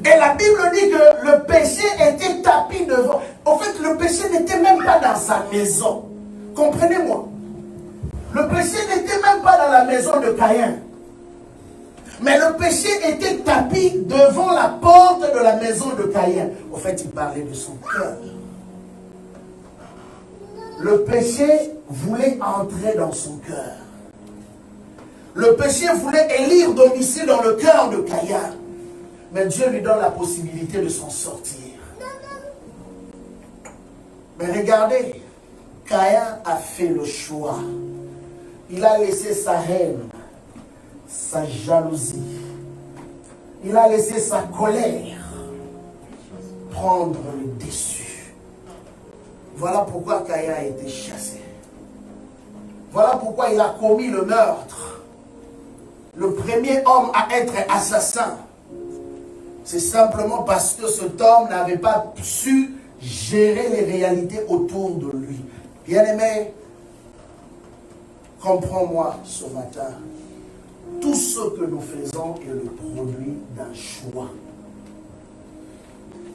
Et la Bible dit que le péché était tapis devant. En fait, le péché n'était même pas dans sa maison. Comprenez-moi. Le péché n'était même pas dans la maison de Caïn. Mais le péché était tapis devant la porte de la maison de Caïn. En fait, il parlait de son cœur. Le péché voulait entrer dans son cœur. Le péché voulait élire domicile dans le cœur de Caïn. Mais Dieu lui donne la possibilité de s'en sortir. Mais regardez, Caïn a fait le choix. Il a laissé sa haine, sa jalousie. Il a laissé sa colère prendre le dessus. Voilà pourquoi Caïn a été chassé. Voilà pourquoi il a commis le meurtre. Le premier homme à être assassin. C'est simplement parce que cet homme n'avait pas su gérer les réalités autour de lui. Bien-aimé, comprends-moi ce matin. Tout ce que nous faisons est le produit d'un choix.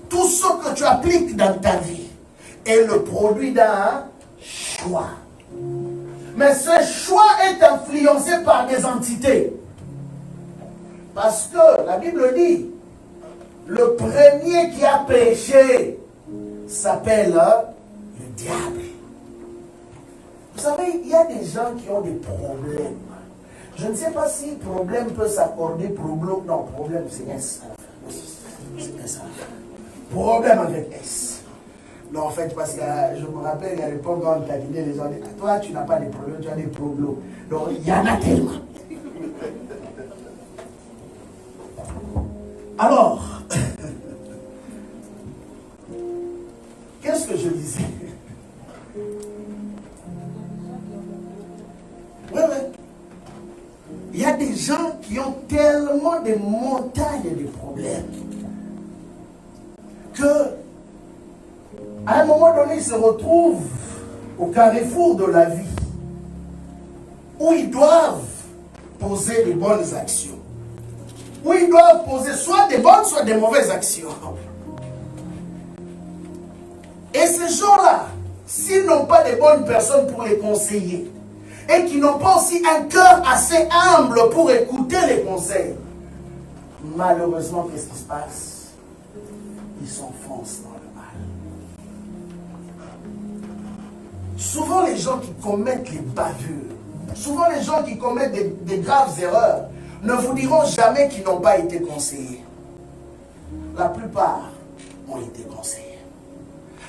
Tout ce que tu appliques dans ta vie est le produit d'un choix. Mais ce choix est influencé par des entités. Parce que la Bible dit, le premier qui a péché s'appelle le diable. Vous savez, il y a des gens qui ont des problèmes. Je ne sais pas si problème peut s'accorder problème. Non, problème c'est S. C'est S. Problème avec S. Non, en fait, parce que je me rappelle, il y a l'époque quand on taquinait les gens, toi tu n'as pas de problème, tu as des problèmes. Donc il y en a tellement. Alors, qu'est-ce que je disais? Oui. Il y a des gens qui ont tellement de montagnes de problèmes que, à un moment donné, ils se retrouvent au carrefour de la vie où ils doivent poser les bonnes actions. Où ils doivent poser soit des bonnes, soit des mauvaises actions. Et ces gens-là, s'ils n'ont pas de bonnes personnes pour les conseiller, et qui n'ont pas aussi un cœur assez humble pour écouter les conseils, malheureusement, qu'est-ce qui se passe? Ils s'enfoncent dans le mal. Souvent, les gens qui commettent les bavures, souvent les gens qui commettent des graves erreurs, ne vous diront jamais qu'ils n'ont pas été conseillés. La plupart ont été conseillés.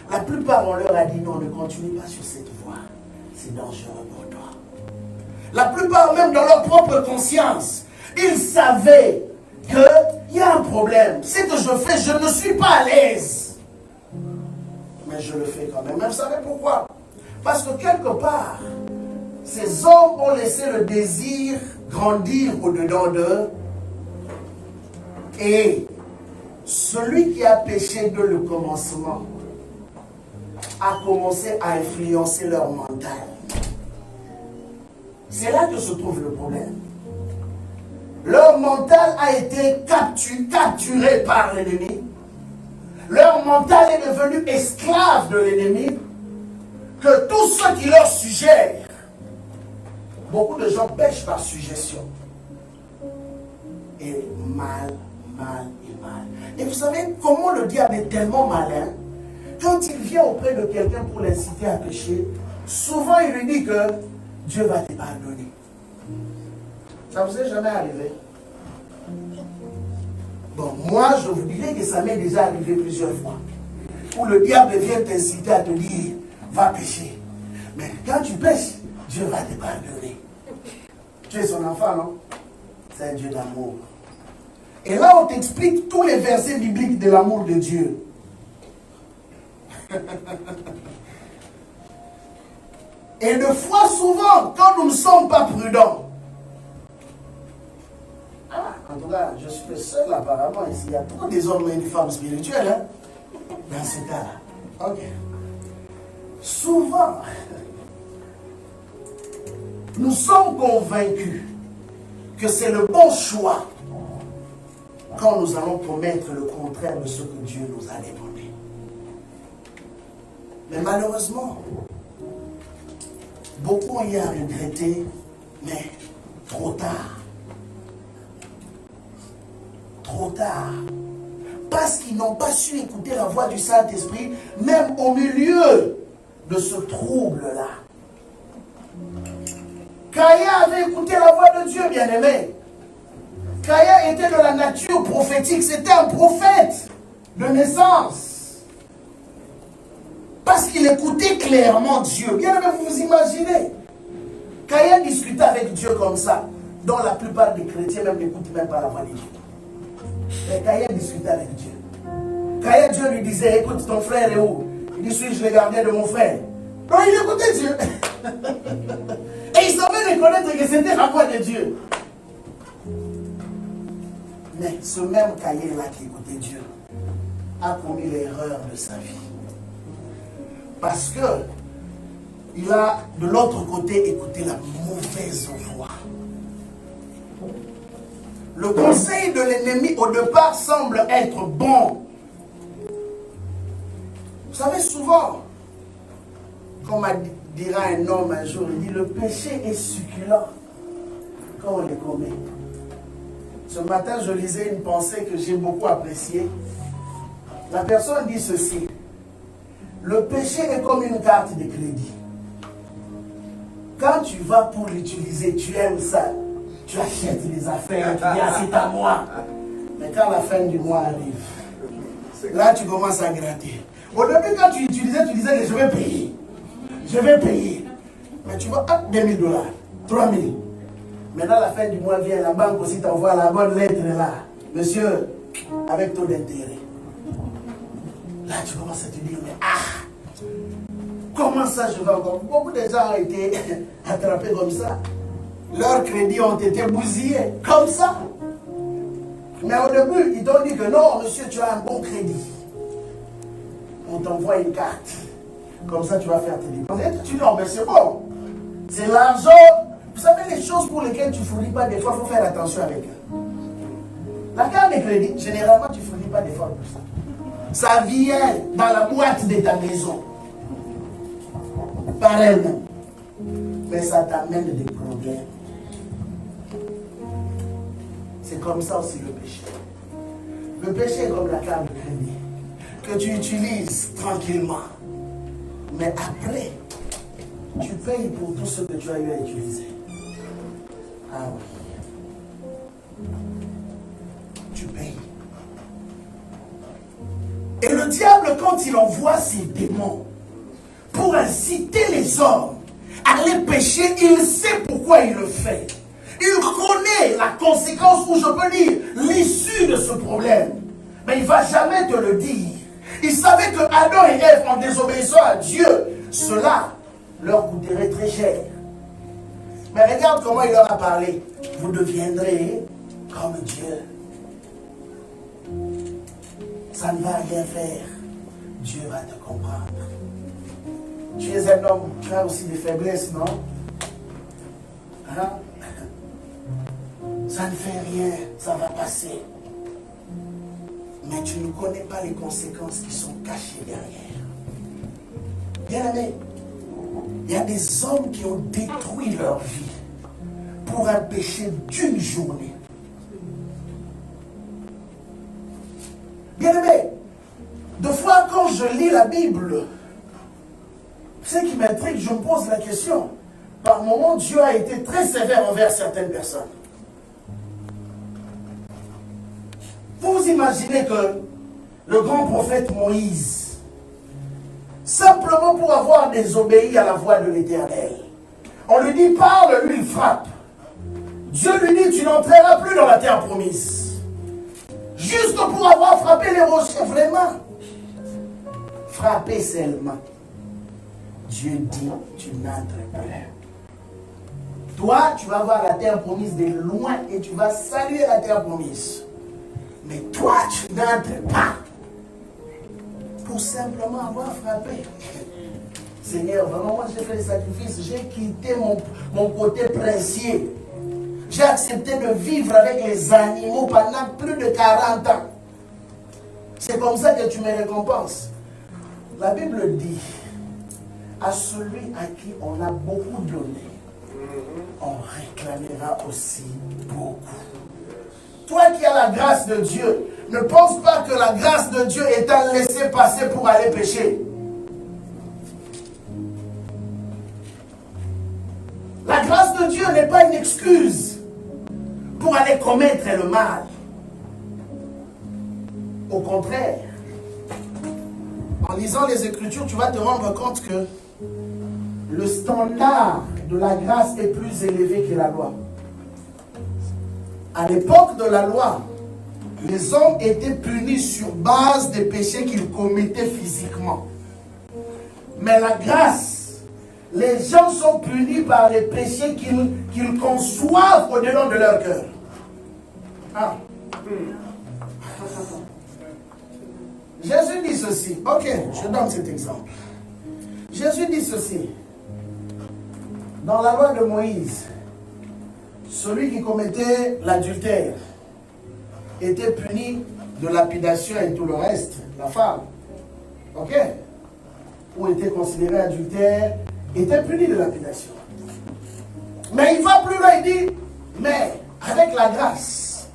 La plupart, on leur a dit non, ne continue pas sur cette voie. C'est dangereux pour toi. La plupart, même dans leur propre conscience, ils savaient qu'il y a un problème. Ce que je fais, je ne suis pas à l'aise. Mais je le fais quand même. Mais vous savez pourquoi? Parce que quelque part, ces hommes ont laissé le désir grandir au-dedans d'eux. Et celui qui a péché dès le commencement a commencé à influencer leur mental. C'est là que se trouve le problème. Leur mental a été capturé par l'ennemi. Leur mental est devenu esclave de l'ennemi. Que tout ce qui leur suggère, beaucoup de gens pêchent par suggestion. Et mal. Et vous savez comment le diable est tellement malin? quand il vient auprès de quelqu'un pour l'inciter à pécher, souvent il lui dit que Dieu va te pardonner. Ça vous est jamais arrivé? Bon, moi je vous dirais que ça m'est déjà arrivé plusieurs fois. Où le diable vient t'inciter à te dire, va pécher. Mais quand tu pêches, Dieu va te pardonner. Tu es son enfant, non? C'est un Dieu d'amour. Et là, on t'explique tous les versets bibliques de l'amour de Dieu. Et de fois souvent, quand nous ne sommes pas prudents, en tout cas, je suis le seul apparemment ici. Il y a trop des hommes et des femmes spirituelles, hein, dans ce cas-là. Ok. Souvent, nous sommes convaincus que c'est le bon choix quand nous allons promettre le contraire de ce que Dieu nous a demandé. Mais malheureusement, beaucoup ont y à regretter, mais trop tard. Trop tard. Parce qu'ils n'ont pas su écouter la voix du Saint-Esprit, même au milieu de ce trouble-là. Caïn avait écouté la voix de Dieu, bien-aimé. Caïn était de la nature prophétique, c'était un prophète de naissance. Parce qu'il écoutait clairement Dieu. Bien-aimé, vous vous imaginez. Caïn discutait avec Dieu comme ça, dont la plupart des chrétiens même n'écoutent même pas la voix de Dieu. Mais Caïn discutait avec Dieu. Caïn, Dieu lui disait, écoute, ton frère est où? Il dit, suis-je le gardien de mon frère? Non, il écoutait Dieu. Et il savait reconnaître que c'était la voix de Dieu. Mais ce même Caïn-là qui écoutait Dieu a commis l'erreur de sa vie. Parce que il a de l'autre côté écouté la mauvaise voix. Le conseil de l'ennemi au départ semble être bon. Vous savez, souvent, comme dira un homme un jour, il dit le péché est succulent quand on le commet. Ce matin, je lisais une pensée que j'ai beaucoup appréciée. La personne dit ceci: le péché est comme une carte de crédit. Quand tu vas pour l'utiliser, tu aimes ça. Tu achètes les affaires, tu dis, ah, c'est à moi. Mais quand la fin du mois arrive, là, tu commences à gratter. Au début, quand tu utilisais que je vais payer. Je vais payer. Mais tu vois, 2000 $, 3000. Maintenant, la fin du mois vient, la banque aussi t'envoie la bonne lettre là. Monsieur, avec taux d'intérêt. Là, tu commences à te dire, mais comment ça je vais encore? Beaucoup de gens ont été attrapés comme ça. Leurs crédits ont été bousillés comme ça. Mais au début, ils t'ont dit que non, monsieur, tu as un bon crédit. On t'envoie une carte. Comme ça, tu vas faire tes dépenses. Et tu dis, non, mais c'est bon. C'est l'argent. Vous savez, les choses pour lesquelles tu ne fournis pas d'efforts, il faut faire attention avec eux. La carte de crédit, généralement, tu ne fournis pas d'efforts pour ça. Ça vient dans la boîte de ta maison. Par elle-même. Mais ça t'amène des problèmes. C'est comme ça aussi le péché. Le péché est comme la carte de crédit que tu utilises tranquillement. Mais après, tu payes pour tout ce que tu as eu à utiliser. Ah oui. Tu payes. Et le diable, quand il envoie ses démons pour inciter les hommes à les pécher, il sait pourquoi il le fait. Il connaît la conséquence, ou je peux dire l'issue de ce problème. Mais il ne va jamais te le dire. Il savait que Adam et Ève, en désobéissant à Dieu, cela leur coûterait très cher. Mais regarde comment il leur a parlé. Vous deviendrez comme Dieu. Ça ne va rien faire. Dieu va te comprendre. Tu es un homme, tu as aussi des faiblesses, non? Hein? Ça ne fait rien, ça va passer. Mais tu ne connais pas les conséquences qui sont cachées derrière. Bien-aimé, il y a des hommes qui ont détruit leur vie pour un péché d'une journée. Bien-aimé, Deux fois, quand je lis la Bible, ce qui m'intrigue, je me pose la question. Par moments, Dieu a été très sévère envers certaines personnes. Vous imaginez que le grand prophète Moïse, simplement pour avoir désobéi à la voix de l'Éternel, on lui dit parle, lui il frappe. Dieu lui dit tu n'entreras plus dans la terre promise. Juste pour avoir frappé les rochers, vraiment. Frapper seulement. Dieu dit tu n'entres plus. Toi, tu vas voir la terre promise de loin et tu vas saluer la terre promise. Mais toi, tu n'entres pas. Pour simplement avoir frappé. Seigneur, vraiment, moi j'ai fait le sacrifice, j'ai quitté mon côté princier. J'ai accepté de vivre avec les animaux pendant plus de 40 ans. C'est comme ça que tu me récompenses. La Bible dit, à celui à qui on a beaucoup donné, on réclamera aussi beaucoup. Toi qui as la grâce de Dieu, ne pense pas que la grâce de Dieu est à laisser passer pour aller pécher. La grâce de Dieu n'est pas une excuse pour aller commettre le mal. Au contraire, en lisant les Écritures, tu vas te rendre compte que le standard de la grâce est plus élevé que la loi. À l'époque de la loi, les hommes étaient punis sur base des péchés qu'ils commettaient physiquement. Mais la grâce, les gens sont punis par les péchés qu'ils conçoivent au-dedans de leur cœur. Ah. Jésus dit ceci. Ok, je donne cet exemple. Jésus dit ceci. Dans la loi de Moïse, celui qui commettait l'adultère était puni de lapidation et tout le reste, la femme. Ok? Ou était considéré adultère, était puni de lapidation. Mais il va plus loin, il dit, mais avec la grâce,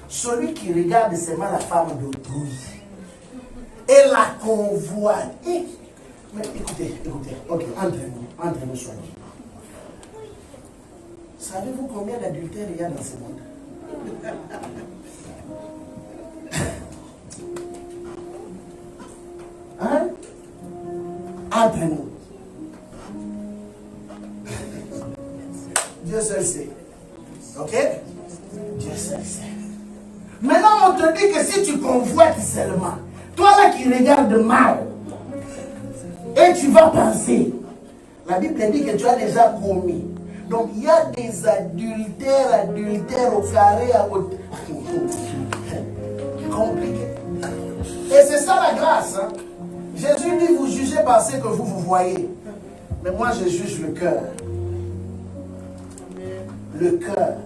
celui qui regarde seulement la femme d'autrui et la convoite. Mais écoutez, ok, entre nous soyez. Savez-vous combien d'adultères il y a dans ce monde? Hein? Entre nous. Dieu seul sait. Ok? Dieu seul sait. Maintenant, on te dit que si tu convoites seulement, toi là qui regardes mal, et tu vas penser, la Bible dit que tu as déjà commis. Donc il y a des adultères au carré à côté. Compliqué. Et c'est ça la grâce. Hein? Jésus dit, vous jugez par ce que vous voyez. Mais moi je juge le cœur. Le cœur.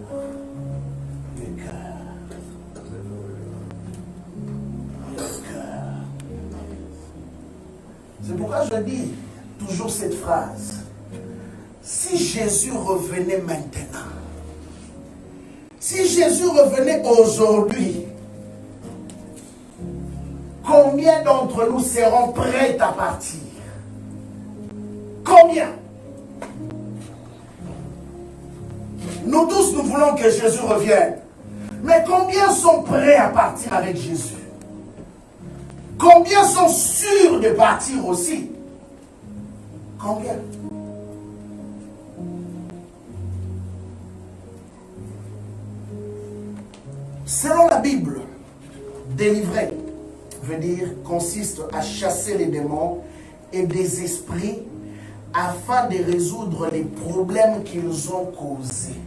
Le cœur. Le cœur. C'est pourquoi je dis toujours cette phrase. Si Jésus revenait maintenant, si Jésus revenait aujourd'hui, combien d'entre nous seront prêts à partir? Combien? Nous tous, nous voulons que Jésus revienne. Mais combien sont prêts à partir avec Jésus? Combien sont sûrs de partir aussi? Combien? Selon la Bible, délivrer veut dire consiste à chasser les démons et des esprits afin de résoudre les problèmes qu'ils ont causés.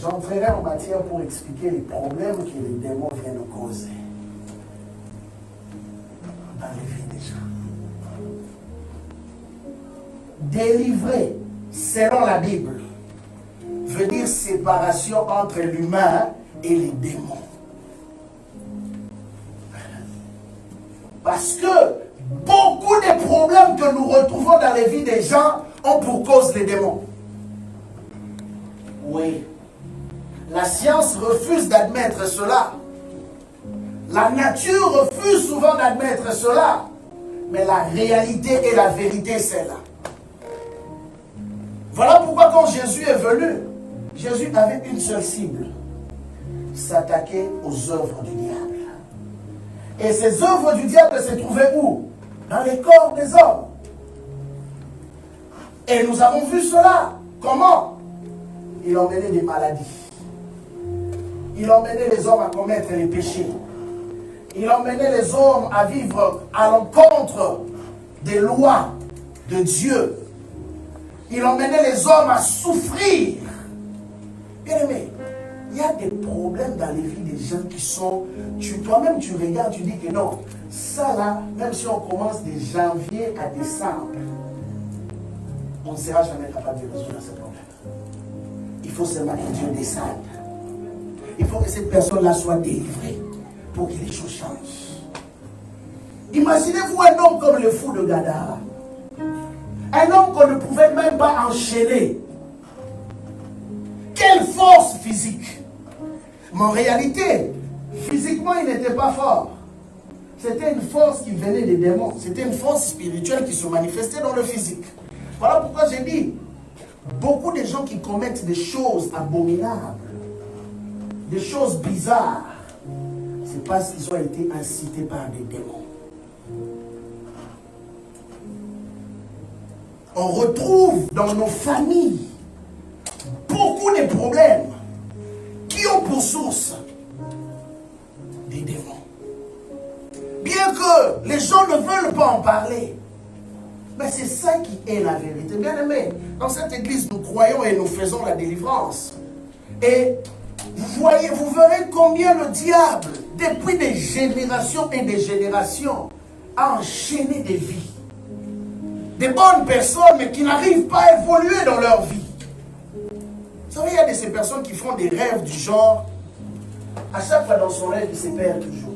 J'entrerai en matière pour expliquer les problèmes que les démons viennent causer dans les vies des gens. Délivrer, selon la Bible, veut dire séparation entre l'humain et les démons. Parce que beaucoup des problèmes que nous retrouvons dans les vies des gens ont pour cause les démons. Oui. La science refuse d'admettre cela. La nature refuse souvent d'admettre cela. Mais la réalité et la vérité, c'est là. Voilà pourquoi quand Jésus est venu, Jésus avait une seule cible. S'attaquer aux œuvres du diable. Et ces œuvres du diable se trouvaient où? Dans les corps des hommes. Et nous avons vu cela. Comment? Il emmenait des maladies. Il emmenait les hommes à commettre les péchés. Il emmenait les hommes à vivre à l'encontre des lois de Dieu. Il emmenait les hommes à souffrir. Bien aimé, il y a des problèmes dans les vies des gens qui sont... Toi-même, tu regardes, tu dis que non. Ça là, même si on commence de janvier à décembre, on ne sera jamais capable de résoudre ce problème. Il faut seulement que Dieu descende. Il faut que cette personne-là soit délivrée pour que les choses changent. Imaginez-vous un homme comme le fou de Gadara. Un homme qu'on ne pouvait même pas enchaîner. Quelle force physique! Mais en réalité, physiquement, il n'était pas fort. C'était une force qui venait des démons. C'était une force spirituelle qui se manifestait dans le physique. Voilà pourquoi j'ai dit, beaucoup de gens qui commettent des choses abominables, des choses bizarres, c'est parce qu'ils ont été incités par des démons. On retrouve dans nos familles beaucoup de problèmes qui ont pour source des démons. Bien que les gens ne veulent pas en parler, mais c'est ça qui est la vérité. Bien aimé, dans cette église, nous croyons et nous faisons la délivrance. Et vous verrez combien le diable, depuis des générations et des générations, a enchaîné des vies. Des bonnes personnes, mais qui n'arrivent pas à évoluer dans leur vie. Vous savez, il y a de ces personnes qui font des rêves du genre, à chaque fois dans son rêve, il se perd toujours.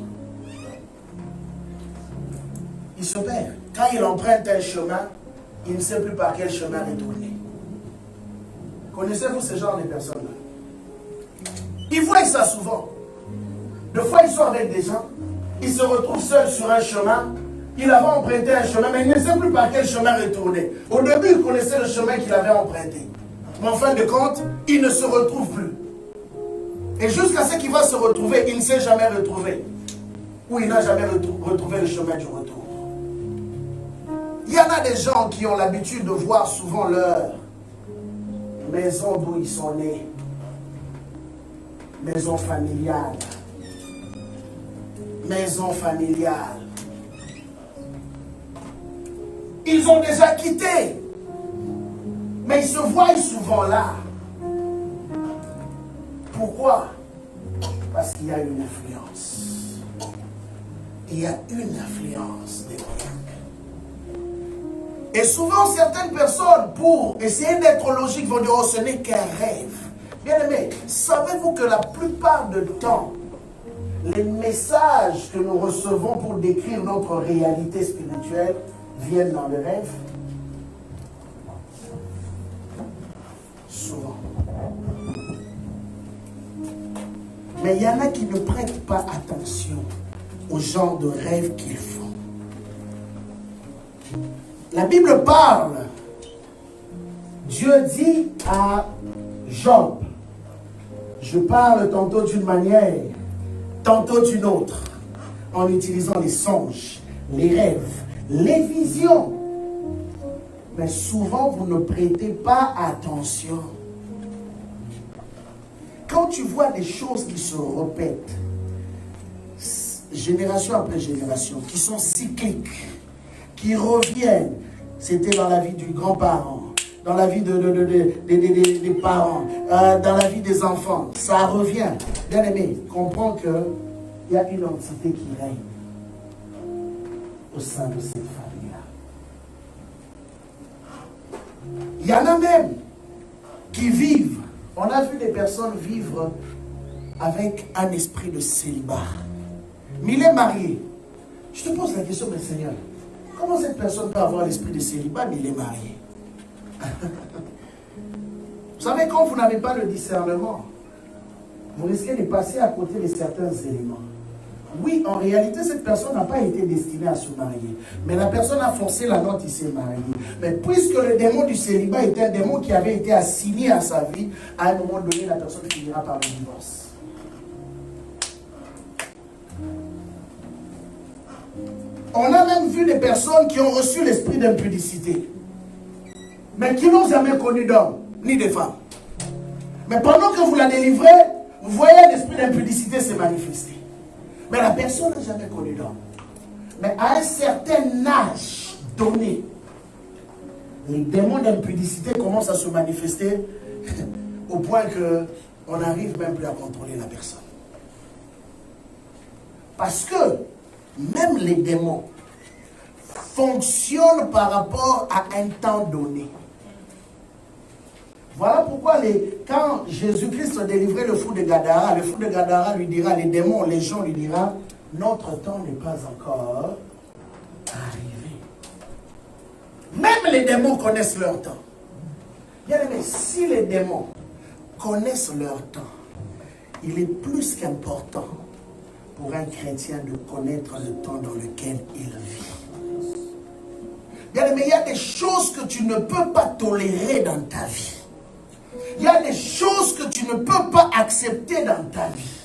Il se perd. Quand il emprunte un chemin, il ne sait plus par quel chemin retourner. Connaissez-vous ce genre de personnes-là? Ils voient ça souvent. Des fois, ils sont avec des gens, ils se retrouvent seuls sur un chemin, il avait emprunté un chemin, mais il ne sait plus par quel chemin retourner. Au début, il connaissait le chemin qu'il avait emprunté. Mais en fin de compte, il ne se retrouve plus. Et jusqu'à ce qu'il va se retrouver, il ne s'est jamais retrouvé. Ou il n'a jamais retrouvé le chemin du retour. Il y en a des gens qui ont l'habitude de voir souvent leur maison d'où ils sont nés. Maison familiale. Maison familiale. Ils ont déjà quitté. Mais ils se voient souvent là. Pourquoi? Parce qu'il y a une influence. Il y a une influence démoniaque. Et souvent, certaines personnes, pour essayer d'être logiques, vont dire, oh, ce n'est qu'un rêve. Bien aimé, savez-vous que la plupart du temps, les messages que nous recevons pour décrire notre réalité spirituelle viennent dans les rêves? Souvent. Mais il y en a qui ne prêtent pas attention au genre de rêves qu'ils font. La Bible parle. Dieu dit à Job, je parle tantôt d'une manière, tantôt d'une autre, en utilisant les songes, les rêves, les visions. Mais souvent, vous ne prêtez pas attention. Quand tu vois des choses qui se répètent, génération après génération, qui sont cycliques, qui reviennent, c'était dans la vie du grand-parent, dans la vie des parents, dans la vie des enfants, ça revient. Bien aimé, comprends qu'il y a une entité qui règne au sein de cette famille-là. Il y en a même qui vivent. On a vu des personnes vivre avec un esprit de célibat. Mais il est marié. Je te pose la question, mais Seigneur, comment cette personne peut avoir l'esprit de célibat, mais il est marié? Vous savez, quand vous n'avez pas le discernement, vous risquez de passer à côté de certains éléments. Oui, en réalité, cette personne n'a pas été destinée à se marier. Mais la personne a forcé la note, il s'est marié. Mais puisque le démon du célibat était un démon qui avait été assigné à sa vie, à un moment donné, la personne finira par le divorce. On a même vu des personnes qui ont reçu l'esprit d'impudicité, mais qui n'ont jamais connu d'homme, ni de femme. Mais pendant que vous la délivrez, vous voyez l'esprit d'impudicité se manifester. Mais la personne n'a jamais connu d'homme. Mais à un certain âge donné, les démons d'impudicité commencent à se manifester au point qu'on n'arrive même plus à contrôler la personne. Parce que même les démons fonctionnent par rapport à un temps donné. Voilà pourquoi quand Jésus-Christ délivrait le fou de Gadara lui dira, les démons, les gens lui diront, notre temps n'est pas encore arrivé. Même les démons connaissent leur temps. Bien aimé, si les démons connaissent leur temps, il est plus qu'important pour un chrétien de connaître le temps dans lequel il vit. Bien aimé, il y a des choses que tu ne peux pas tolérer dans ta vie. Il y a des choses que tu ne peux pas accepter dans ta vie.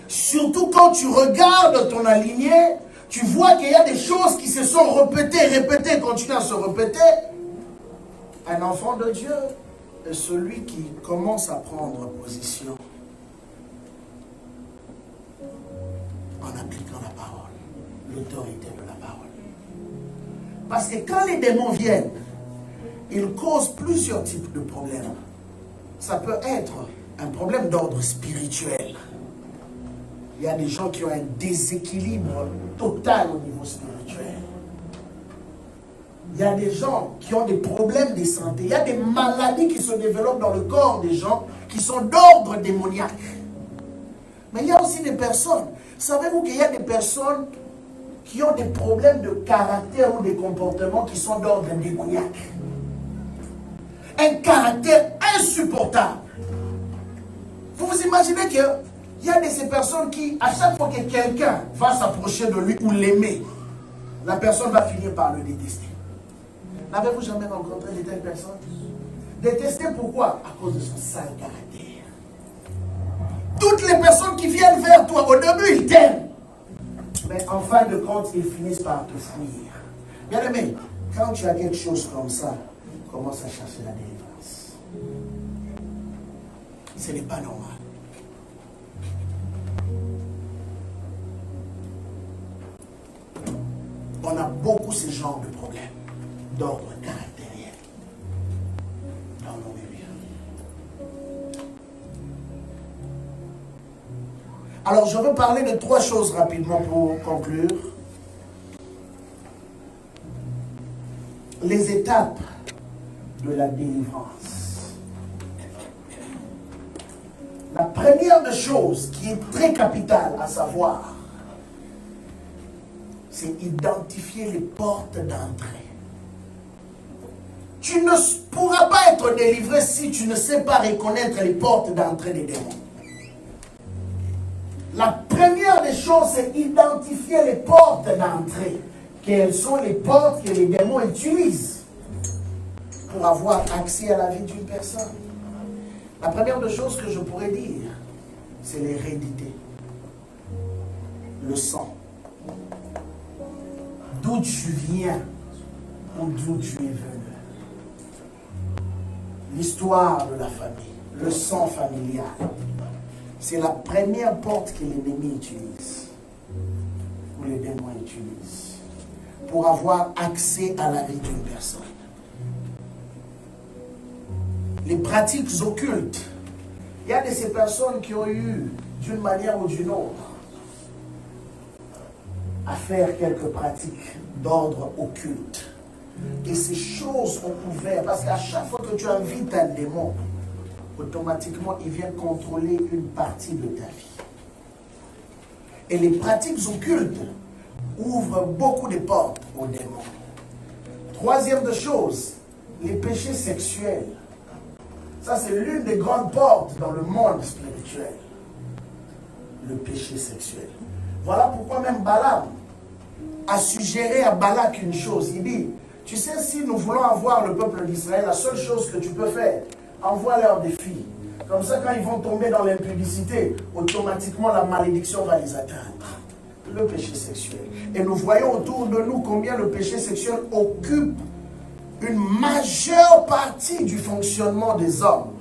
Surtout quand tu regardes ton alignée, tu vois qu'il y a des choses qui se sont répétées, continuent à se répéter. Un enfant de Dieu est celui qui commence à prendre position en appliquant la parole, l'autorité de la parole. Parce que quand les démons viennent, ils causent plusieurs types de problèmes. Ça peut être un problème d'ordre spirituel. Il y a des gens qui ont un déséquilibre total au niveau spirituel. Il y a des gens qui ont des problèmes de santé. Il y a des maladies qui se développent dans le corps des gens qui sont d'ordre démoniaque. Mais il y a aussi des personnes. Savez-vous qu'il y a des personnes qui ont des problèmes de caractère ou des comportements qui sont d'ordre démoniaque? Un caractère insupportable. Vous vous imaginez qu'il y a de ces personnes qui, à chaque fois que quelqu'un va s'approcher de lui ou l'aimer, la personne va finir par le détester. N'avez-vous jamais rencontré de telles personnes? Détester pourquoi? À cause de son sale caractère. Toutes les personnes qui viennent vers toi, au début, ils t'aiment. Mais en fin de compte, ils finissent par te fuir. Bien aimé, quand tu as quelque chose comme ça, commence à chercher la délivrance. Ce n'est pas normal. On a beaucoup ce genre de problèmes d'ordre caractériel dans nos milieux. Alors, je veux parler de 3 choses rapidement pour conclure. Les étapes de la délivrance. La première des choses qui est très capitale à savoir, c'est identifier les portes d'entrée. Tu ne pourras pas être délivré si tu ne sais pas reconnaître les portes d'entrée des démons. La première des choses, c'est identifier les portes d'entrée. Quelles sont les portes que les démons utilisent pour avoir accès à la vie d'une personne? La première des choses que je pourrais dire, c'est l'hérédité, le sang, d'où tu viens ou d'où tu es venu, l'histoire de la famille, le sang familial. C'est la première porte que l'ennemi utilise, ou les démons utilisent, pour avoir accès à la vie d'une personne. Les pratiques occultes. Il y a de ces personnes qui ont eu, d'une manière ou d'une autre, à faire quelques pratiques d'ordre occulte. Et ces choses ont ouvert, parce qu'à chaque fois que tu invites un démon, automatiquement, il vient contrôler une partie de ta vie. Et les pratiques occultes ouvrent beaucoup de portes aux démons. Troisième de chose, les péchés sexuels. Ça, c'est l'une des grandes portes dans le monde spirituel. Le péché sexuel. Voilà pourquoi même Balaam a suggéré à Balak une chose. Il dit, tu sais, si nous voulons avoir le peuple d'Israël, la seule chose que tu peux faire, envoie-leur des filles. Comme ça, quand ils vont tomber dans l'impudicité, automatiquement la malédiction va les atteindre. Le péché sexuel. Et nous voyons autour de nous combien le péché sexuel occupe une majeure partie du fonctionnement des hommes.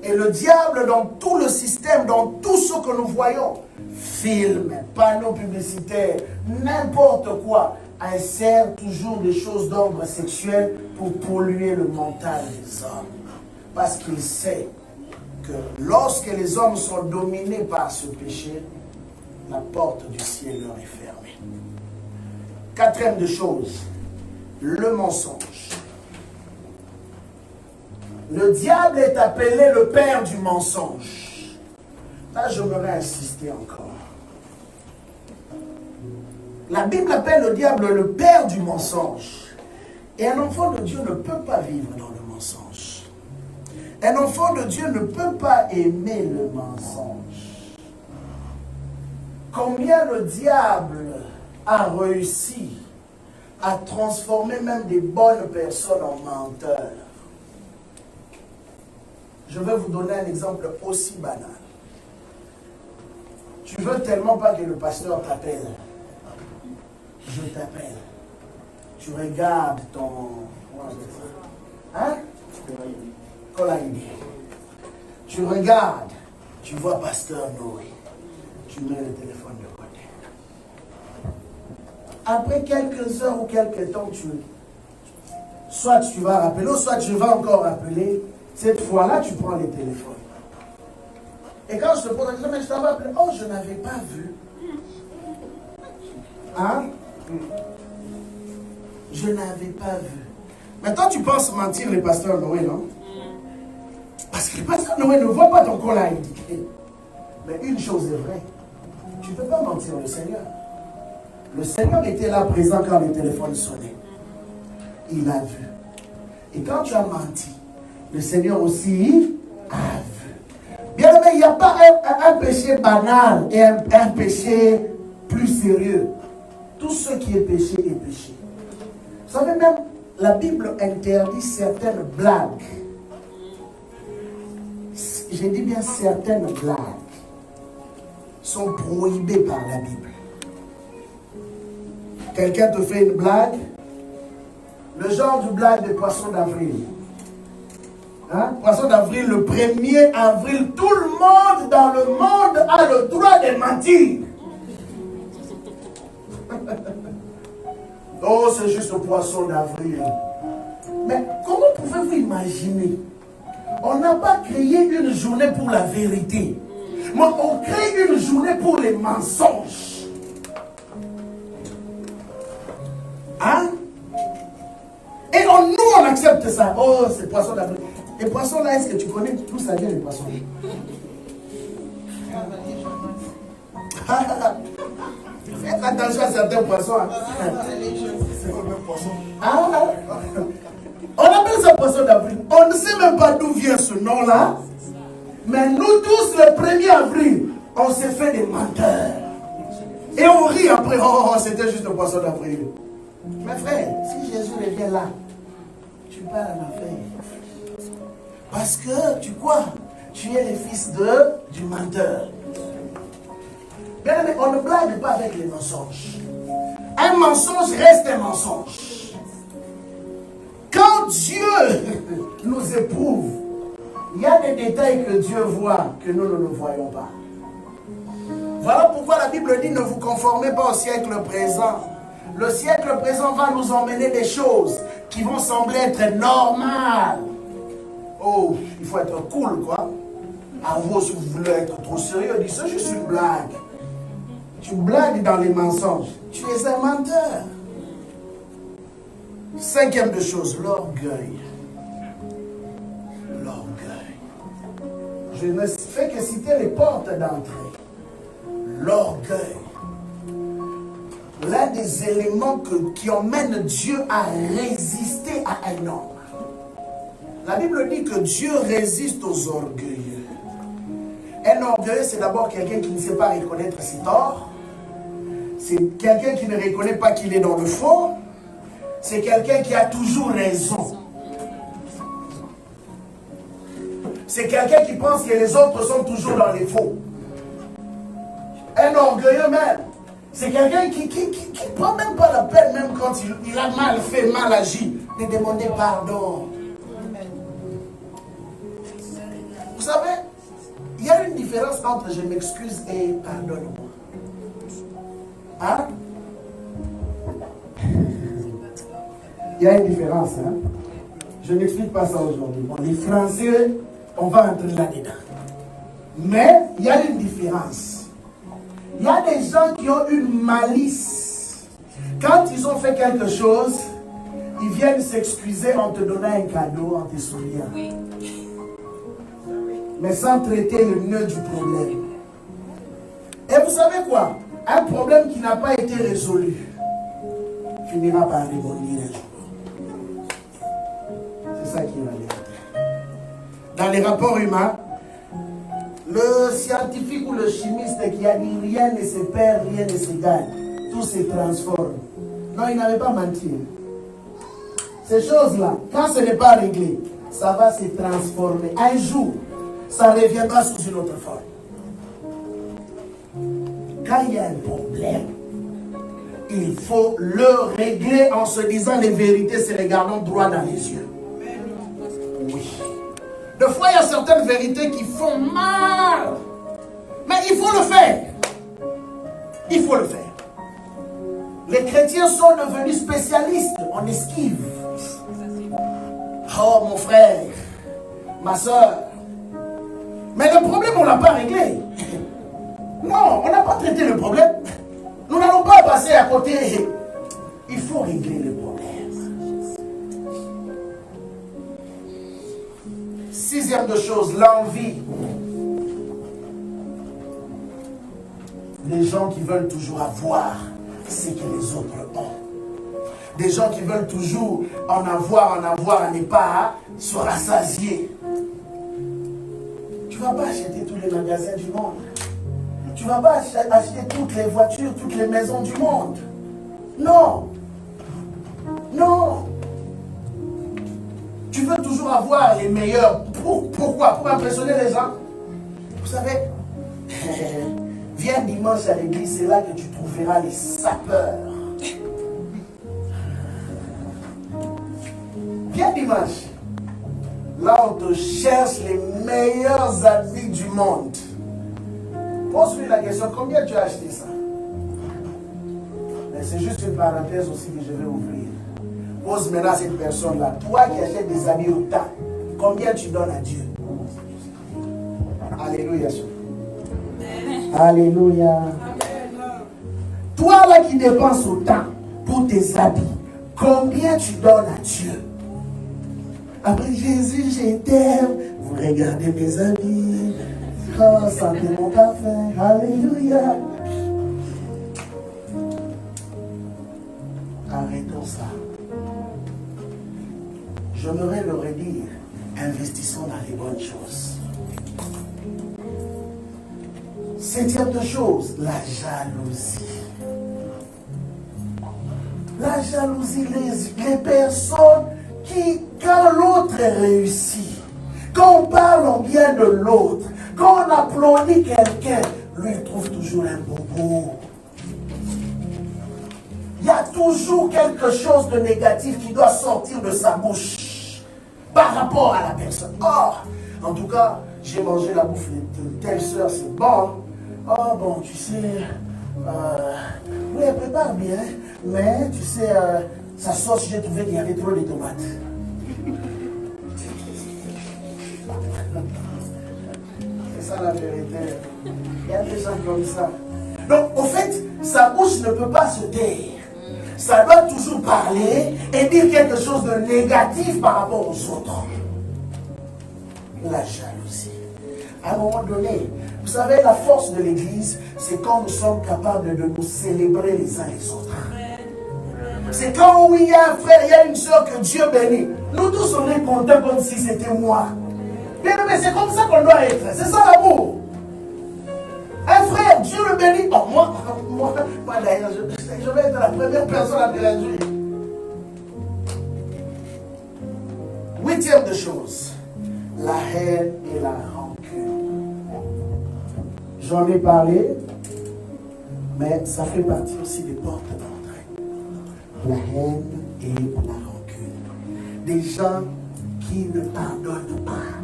Et le diable, dans tout le système, dans tout ce que nous voyons, films, panneaux publicitaires, n'importe quoi, insère toujours des choses d'ordre sexuel pour polluer le mental des hommes. Parce qu'il sait que lorsque les hommes sont dominés par ce péché, la porte du ciel leur est fermée. Quatrième de choses, le mensonge. Le diable est appelé le père du mensonge. Là, j'aimerais insister encore. La Bible appelle le diable le père du mensonge. Et un enfant de Dieu ne peut pas vivre dans le mensonge. Un enfant de Dieu ne peut pas aimer le mensonge. Combien le diable a réussi à transformer même des bonnes personnes en menteurs. Je vais vous donner un exemple aussi banal. Tu veux tellement pas que le pasteur t'appelle. Je t'appelle. Tu regardes ton... Hein? Kolaïdi. Tu regardes. Tu vois pasteur Noé. Tu mets le téléphone de côté. Après quelques heures ou quelques temps, soit tu vas rappeler, ou soit tu vas encore rappeler. Cette fois-là, tu prends les téléphones. Et quand je te pose la question, mais je t'avais appelé. Oh, je n'avais pas vu. Hein? Je n'avais pas vu. Maintenant, tu penses mentir les pasteurs Noé, non? Parce que les pasteurs Noé ne voient pas ton col à indiquer. Mais une chose est vraie. Tu ne peux pas mentir le Seigneur. Le Seigneur était là présent quand le téléphone sonnait. Il a vu. Et quand tu as menti, le Seigneur aussi a vu. Bien aimé, il n'y a pas un péché banal et un péché plus sérieux. Tout ce qui est péché est péché. Vous savez même, la Bible interdit certaines blagues. J'ai dit bien certaines blagues sont prohibées par la Bible. Quelqu'un te fait une blague, le genre de blague de poisson d'avril. Hein? Poisson d'avril, le 1er avril, tout le monde dans le monde a le droit de mentir. Oh, c'est juste le poisson d'avril. Mais comment pouvez-vous imaginer? On n'a pas créé une journée pour la vérité. Mais on crée une journée pour les mensonges. Hein? Et nous, on accepte ça. Oh, c'est poisson d'avril. Les poissons là, est-ce que tu connais d'où ça vient les poissons? Faites attention à certains poissons. C'est comme un poisson. On appelle ça poisson d'avril. On ne sait même pas d'où vient ce nom-là. Mais nous tous, le 1er avril, on s'est fait des menteurs. Et on rit après. Oh, c'était juste le poisson d'avril. Mes frères, si Jésus revient là, tu pars à ma fête. Parce que, tu crois, tu es le fils du menteur. Bien aimé, on ne blague pas avec les mensonges. Un mensonge reste un mensonge. Quand Dieu nous éprouve, il y a des détails que Dieu voit que nous ne voyons pas. Voilà pourquoi la Bible dit ne vous conformez pas au siècle présent. Le siècle présent va nous emmener des choses qui vont sembler être normales. Oh, il faut être cool, quoi. À vous, si vous voulez être trop sérieux, dis ça, juste une blague. Tu blagues dans les mensonges. Tu es un menteur. Cinquième de chose, l'orgueil. L'orgueil. Je ne fais que citer les portes d'entrée. L'orgueil. L'un des éléments qui emmène Dieu à résister à un homme. La Bible dit que Dieu résiste aux orgueilleux. Un orgueilleux, c'est d'abord quelqu'un qui ne sait pas reconnaître ses torts. C'est quelqu'un qui ne reconnaît pas qu'il est dans le faux. C'est quelqu'un qui a toujours raison. C'est quelqu'un qui pense que les autres sont toujours dans les faux. Un orgueilleux même, c'est quelqu'un qui ne prend même pas la peine, même quand il a mal fait, mal agi, de demander pardon. Vous savez, il y a une différence entre je m'excuse et pardonne-moi. Hein? Il y a une différence. Hein? Je n'explique pas ça aujourd'hui. Bon, les Français, on va entrer là-dedans. Mais il y a une différence. Il y a des gens qui ont une malice. Quand ils ont fait quelque chose, ils viennent s'excuser en te donnant un cadeau, en te souriant. Oui. Mais sans traiter le nœud du problème. Et vous savez quoi? Un problème qui n'a pas été résolu finira par rebondir un jour. C'est ça qui est la vérité. Dans les rapports humains, le scientifique ou le chimiste qui a dit rien ne se perd, rien ne se gagne, tout se transforme. Non, il n'avait pas menti. Ces choses-là, quand ce n'est pas réglé, ça va se transformer. Un jour, ça reviendra sous une autre forme. Quand il y a un problème, il faut le régler en se disant les vérités, se regardant droit dans les yeux. Oui. Des fois, il y a certaines vérités qui font mal. Mais il faut le faire. Il faut le faire. Les chrétiens sont devenus spécialistes en esquive. Oh, mon frère, ma soeur. Mais le problème, on ne l'a pas réglé. Non, on n'a pas traité le problème. Nous n'allons pas passer à côté. Il faut régler le problème. Sixième de chose, l'envie. Les gens qui veulent toujours avoir ce que les autres ont. Des gens qui veulent toujours en avoir, à ne pas se rassasier. Tu ne vas pas acheter tous les magasins du monde. Tu ne vas pas acheter toutes les voitures, toutes les maisons du monde. Non. Non. Tu veux toujours avoir les meilleurs. Pourquoi? Pour impressionner les gens. Vous savez, viens dimanche à l'église, c'est là que tu trouveras les sapeurs. Viens dimanche. Là, on te cherche les meilleurs habits du monde. Pose-lui la question, combien tu as acheté ça? Mais c'est juste une parenthèse aussi que je vais ouvrir. Pose maintenant cette personne-là. Toi qui achètes des habits au temps, combien tu donnes à Dieu? Alléluia. Alléluia. Toi là qui dépenses autant pour tes habits, combien tu donnes à Dieu? Après Jésus, je t'aime. Vous regardez mes habits. Oh, sentez mon parfum. Alléluia. Arrêtons ça. J'aimerais le redire. Investissons dans les bonnes choses. Septième chose, la jalousie. La jalousie, les personnes qui, quand l'autre réussit, quand on parle en bien de l'autre, quand on applaudit quelqu'un, lui il trouve toujours un bobo. Il y a toujours quelque chose de négatif qui doit sortir de sa bouche par rapport à la personne. Oh, en tout cas, j'ai mangé la bouffe de telle soeur, c'est bon. Oh bon, tu sais, oui, elle prépare bien, mais tu sais, sa sauce, j'ai trouvé qu'il y avait trop de tomates. C'est ça la vérité. Il y a des gens comme ça. Donc, au fait, sa bouche ne peut pas se taire. Ça doit toujours parler et dire quelque chose de négatif par rapport aux autres. La jalousie. À un moment donné, vous savez, la force de l'Église, c'est quand nous sommes capables de nous célébrer les uns les autres. C'est quand oui, il y a un frère, il y a une soeur que Dieu bénit. Nous tous, on est contents comme si c'était moi. Mais c'est comme ça qu'on doit être. C'est ça l'amour. oh, moi d'ailleurs, je vais être la première personne à te réjouir. 8e de chose, la haine et la rancune. J'en ai parlé, mais ça fait partie aussi des portes d'entrée. La haine et la rancune. Des gens qui ne pardonnent pas.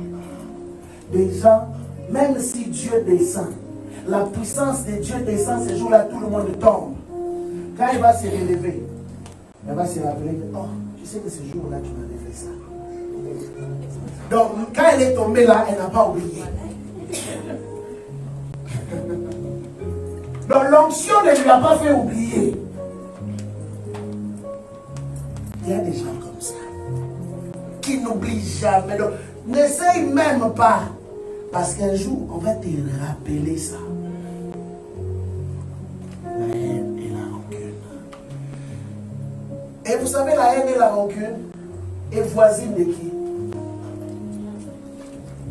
Des gens, même si Dieu descend, la puissance de Dieu descend ce jour-là, tout le monde tombe. Quand il va se relever, il va se rappeler, oh, tu sais que ce jour-là, tu m'avais fait ça. Donc, quand elle est tombée là, elle n'a pas oublié. Donc, l'onction ne lui a pas fait oublier. Il y a des gens comme ça qui n'oublient jamais. Donc, n'essaye même pas. Parce qu'un jour, on va te rappeler ça. La haine et la rancune. Et vous savez, la haine et la rancune est voisine de qui?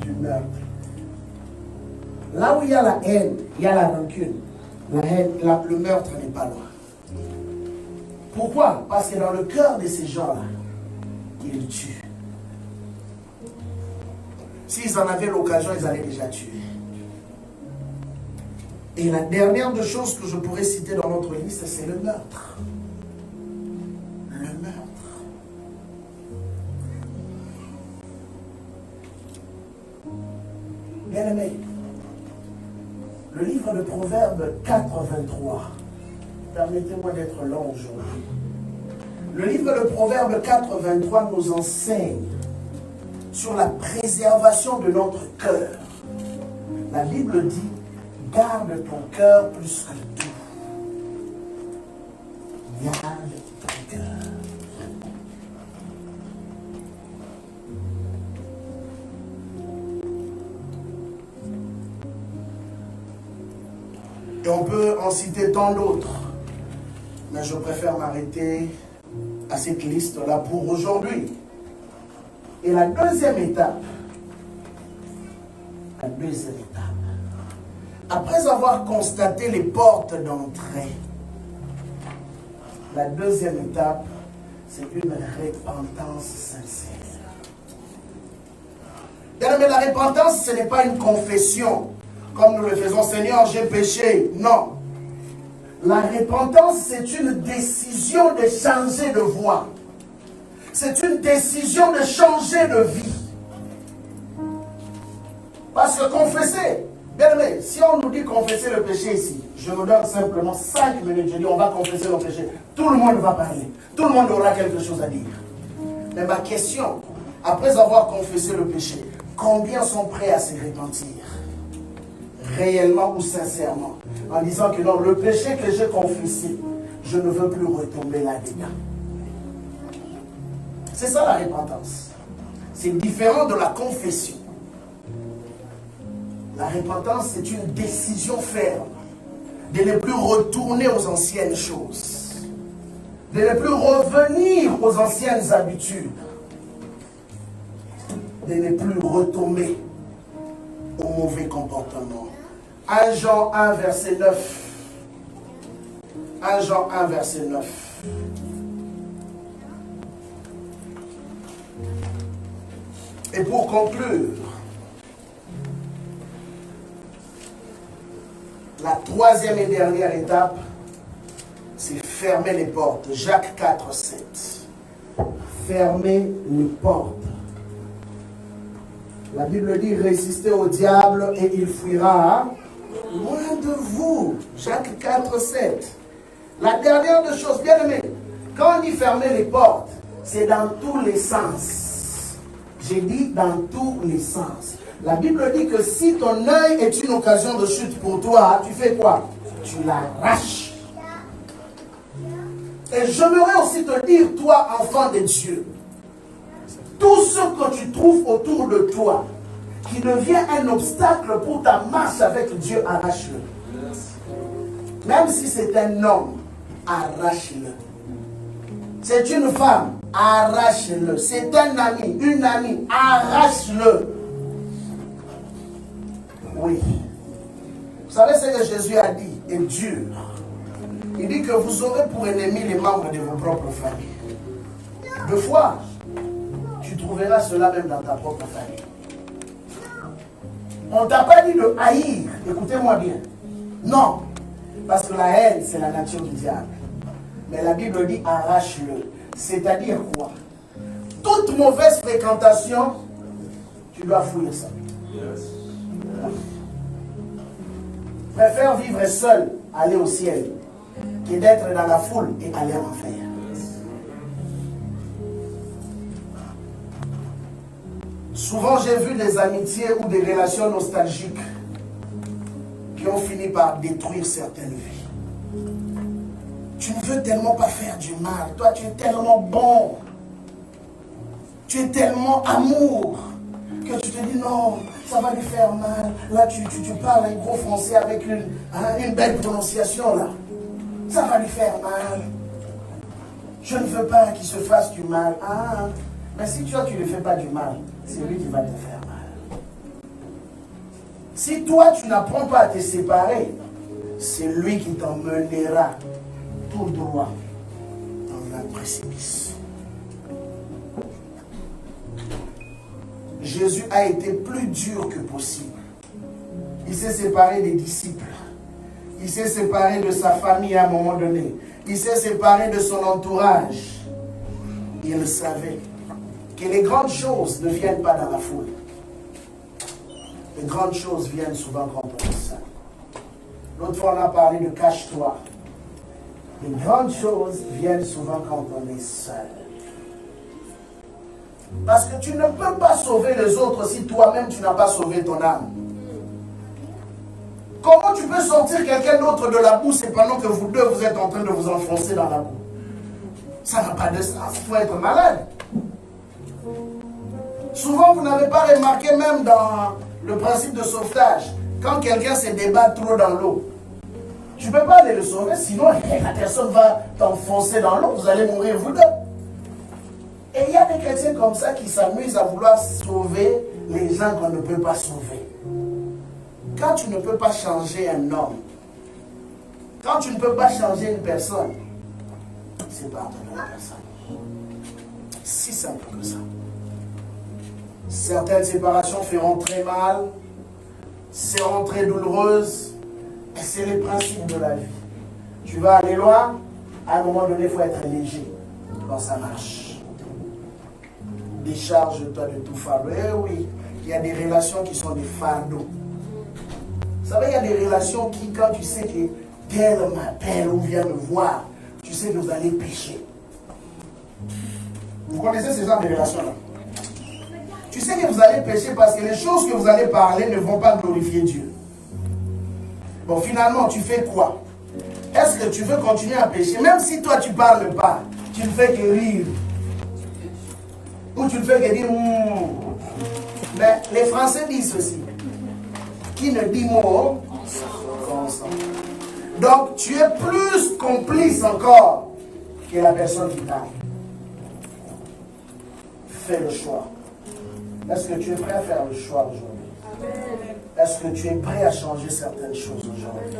Du meurtre. Là où il y a la haine, il y a la rancune. La haine, le meurtre n'est pas loin. Pourquoi? Parce que dans le cœur de ces gens-là, ils tuent. S'ils en avaient l'occasion, ils allaient déjà tuer. Et la dernière des choses que je pourrais citer dans notre liste, c'est le meurtre. Le meurtre. Bien-aimé, le livre de Proverbes 4:23, permettez-moi d'être long aujourd'hui. Le livre de Proverbes 4:23 nous enseigne sur la préservation de notre cœur. La Bible dit, garde ton cœur plus que tout. Garde ton cœur. Et on peut en citer tant d'autres. Mais je préfère m'arrêter à cette liste-là pour aujourd'hui. Et la deuxième étape, après avoir constaté les portes d'entrée, la deuxième étape, c'est une repentance sincère. Mais la repentance, ce n'est pas une confession, comme nous le faisons, Seigneur, j'ai péché. Non. La repentance, c'est une décision de changer de voie. C'est une décision de changer de vie. Parce que confesser, bien aimé, si on nous dit confesser le péché ici, je vous donne simplement 5 minutes, je dis on va confesser le péché. Tout le monde va parler. Tout le monde aura quelque chose à dire. Mais ma question, après avoir confessé le péché, combien sont prêts à se repentir? Réellement ou sincèrement? En disant que non, le péché que j'ai confessé, je ne veux plus retomber là-dedans. C'est ça la repentance. C'est différent de la confession. La repentance, c'est une décision ferme de ne plus retourner aux anciennes choses, de ne plus revenir aux anciennes habitudes, de ne plus retomber au mauvais comportement. 1 Jean 1, verset 9. 1 Jean 1, verset 9. Et pour conclure, la troisième et dernière étape, c'est fermer les portes. Jacques 4, 7. Fermer les portes. La Bible dit, résistez au diable et il fuira loin de vous. Jacques 4, 7. La dernière des choses, bien aimé, quand on dit fermer les portes, c'est dans tous les sens. J'ai dit dans tous les sens. La Bible dit que si ton œil est une occasion de chute pour toi, tu fais quoi? Tu l'arraches. Et j'aimerais aussi te dire, toi, enfant de Dieu, tout ce que tu trouves autour de toi, qui devient un obstacle pour ta marche avec Dieu, arrache-le. Même si c'est un homme, arrache-le. C'est une femme, arrache-le. C'est un ami, une amie, arrache-le. Oui. savez ce que Jésus a dit est dur. Il dit que vous aurez pour ennemis les membres de vos propres familles. Deux fois, tu trouveras cela même dans ta propre famille. On ne t'a pas dit de haïr, écoutez-moi bien. Non, parce que la haine, c'est la nature du diable. Mais la Bible dit arrache-le. C'est-à-dire quoi? Toute mauvaise fréquentation, tu dois fouiller ça. Préfère vivre seul, aller au ciel, que d'être dans la foule et aller en enfer. Souvent, j'ai vu des amitiés ou des relations nostalgiques qui ont fini par détruire certaines vies. Tu ne veux tellement pas faire du mal. Toi, tu es tellement bon. Tu es tellement amour que tu te dis non, ça va lui faire mal. Là, tu parles un gros français avec une belle prononciation là. Ça va lui faire mal. Je ne veux pas qu'il se fasse du mal. Ah, mais si toi, tu ne lui fais pas du mal, c'est lui qui va te faire mal. Si toi, tu n'apprends pas à te séparer, c'est lui qui t'emmènera tout droit dans un précipice. Jésus a été plus dur que possible. Il s'est séparé des disciples. Il s'est séparé de sa famille à un moment donné. Il s'est séparé de son entourage. Il savait que les grandes choses ne viennent pas dans la foule. Les grandes choses viennent souvent quand on est seul. L'autre fois, on a parlé de cache-toi. Les grandes choses viennent souvent quand on est seul. Parce que tu ne peux pas sauver les autres si toi-même tu n'as pas sauvé ton âme. Comment tu peux sortir quelqu'un d'autre de la boue, c'est pendant que vous deux, vous êtes en train de vous enfoncer dans la boue? Ça n'a pas de sens, il faut être malade. Souvent, vous n'avez pas remarqué même dans le principe de sauvetage, quand quelqu'un se débat trop dans l'eau, tu ne peux pas aller le sauver, sinon la personne va t'enfoncer dans l'eau, vous allez mourir vous deux. Et il y a des chrétiens comme ça qui s'amusent à vouloir sauver les gens qu'on ne peut pas sauver. Quand tu ne peux pas changer un homme, quand tu ne peux pas changer une personne, c'est pas la personne. Si simple que ça. Certaines séparations feront très mal, seront très douloureuses, et c'est le principe de la vie. Tu vas aller loin, à un moment donné, il faut être léger quand ça marche. Décharge-toi de tout fardeau. Eh oui, il y a des relations qui sont des fardeaux. Vous savez, il y a des relations qui, quand tu sais que tel m'appelle ou vient me voir, tu sais que vous allez pécher. Vous connaissez ce genre de relations-là? Tu sais que vous allez pécher parce que les choses que vous allez parler ne vont pas glorifier Dieu. Bon, finalement, tu fais quoi? Est-ce que tu veux continuer à pécher? Même si toi, tu ne parles pas, tu ne fais que rire. Ou tu ne fais que dire Mais les Français disent ceci. Qui ne dit mot consent. Donc tu es plus complice encore que la personne qui parle. Fais le choix. Est-ce que tu es prêt à faire le choix aujourd'hui? Est-ce que tu es prêt à changer certaines choses aujourd'hui?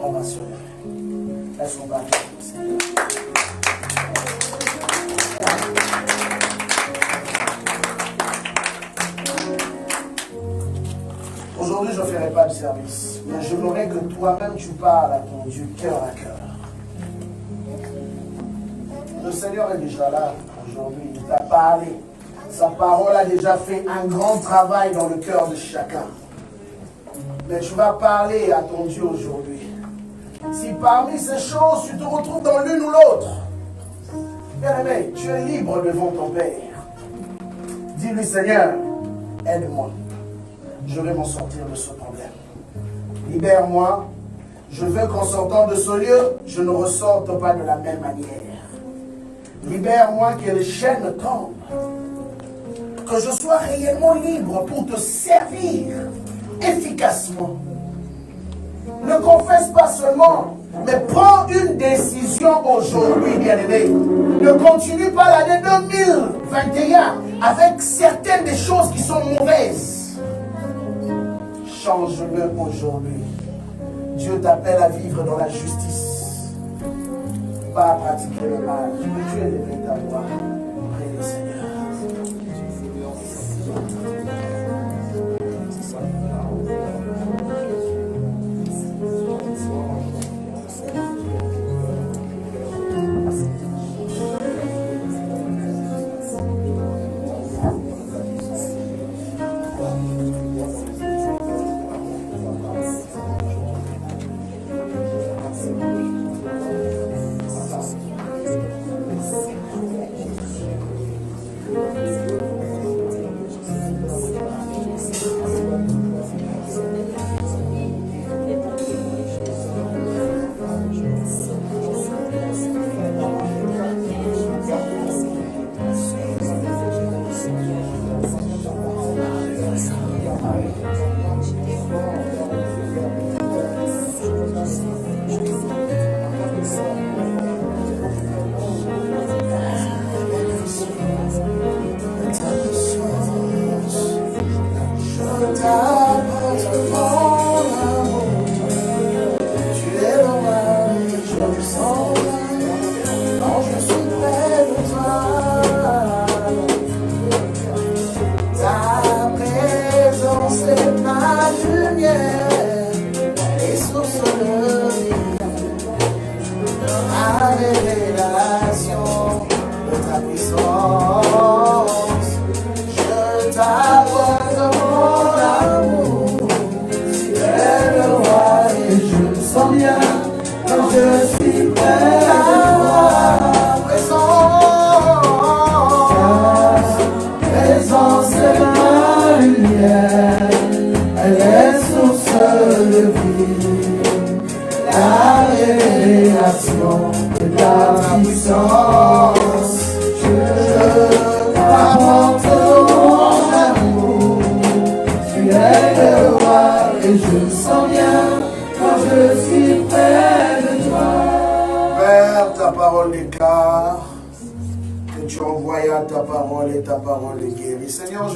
On va se lever. Est-ce qu'on va faire? Aujourd'hui, je ne ferai pas de service, mais je voudrais que toi-même tu parles à ton Dieu cœur à cœur. Le Seigneur est déjà là aujourd'hui, il t'a parlé. Sa parole a déjà fait un grand travail dans le cœur de chacun. Mais tu vas parler à ton Dieu aujourd'hui. Si parmi ces choses, tu te retrouves dans l'une ou l'autre, bien-aimé, tu es libre devant ton Père. Dis-lui, Seigneur, aide-moi. Je vais m'en sortir de ce problème. Libère-moi. Je veux qu'en sortant de ce lieu, je ne ressorte pas de la même manière. Libère-moi que les chaînes tombent. Que je sois réellement libre pour te servir efficacement. Ne confesse pas seulement, mais prends une décision aujourd'hui, bien-aimé. Ne continue pas l'année 2021 avec certaines des choses qui sont mauvaises. change-le aujourd'hui. Dieu t'appelle à vivre dans la justice, pas à pratiquer le mal. Peux-tu élever ta voix? Prie le Seigneur.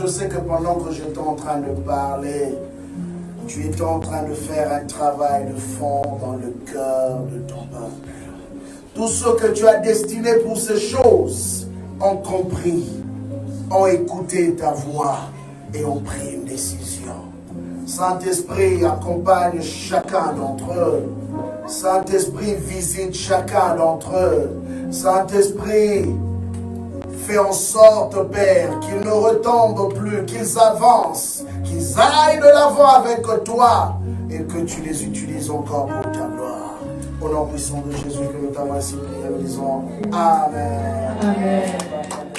Je sais que pendant que j'étais en train de parler, tu étais en train de faire un travail de fond dans le cœur de ton peuple. Tous ceux que tu as destinés pour ces choses ont compris, ont écouté ta voix et ont pris une décision. Saint-Esprit, accompagne chacun d'entre eux. Saint-Esprit, visite chacun d'entre eux. Saint-Esprit, fais en sorte, Père, qu'ils ne retombent plus, qu'ils avancent, qu'ils aillent de l'avant avec toi et que tu les utilises encore pour ta gloire. Au nom puissant de Jésus que nous t'avons ainsi prié, nous disons Amen. Amen.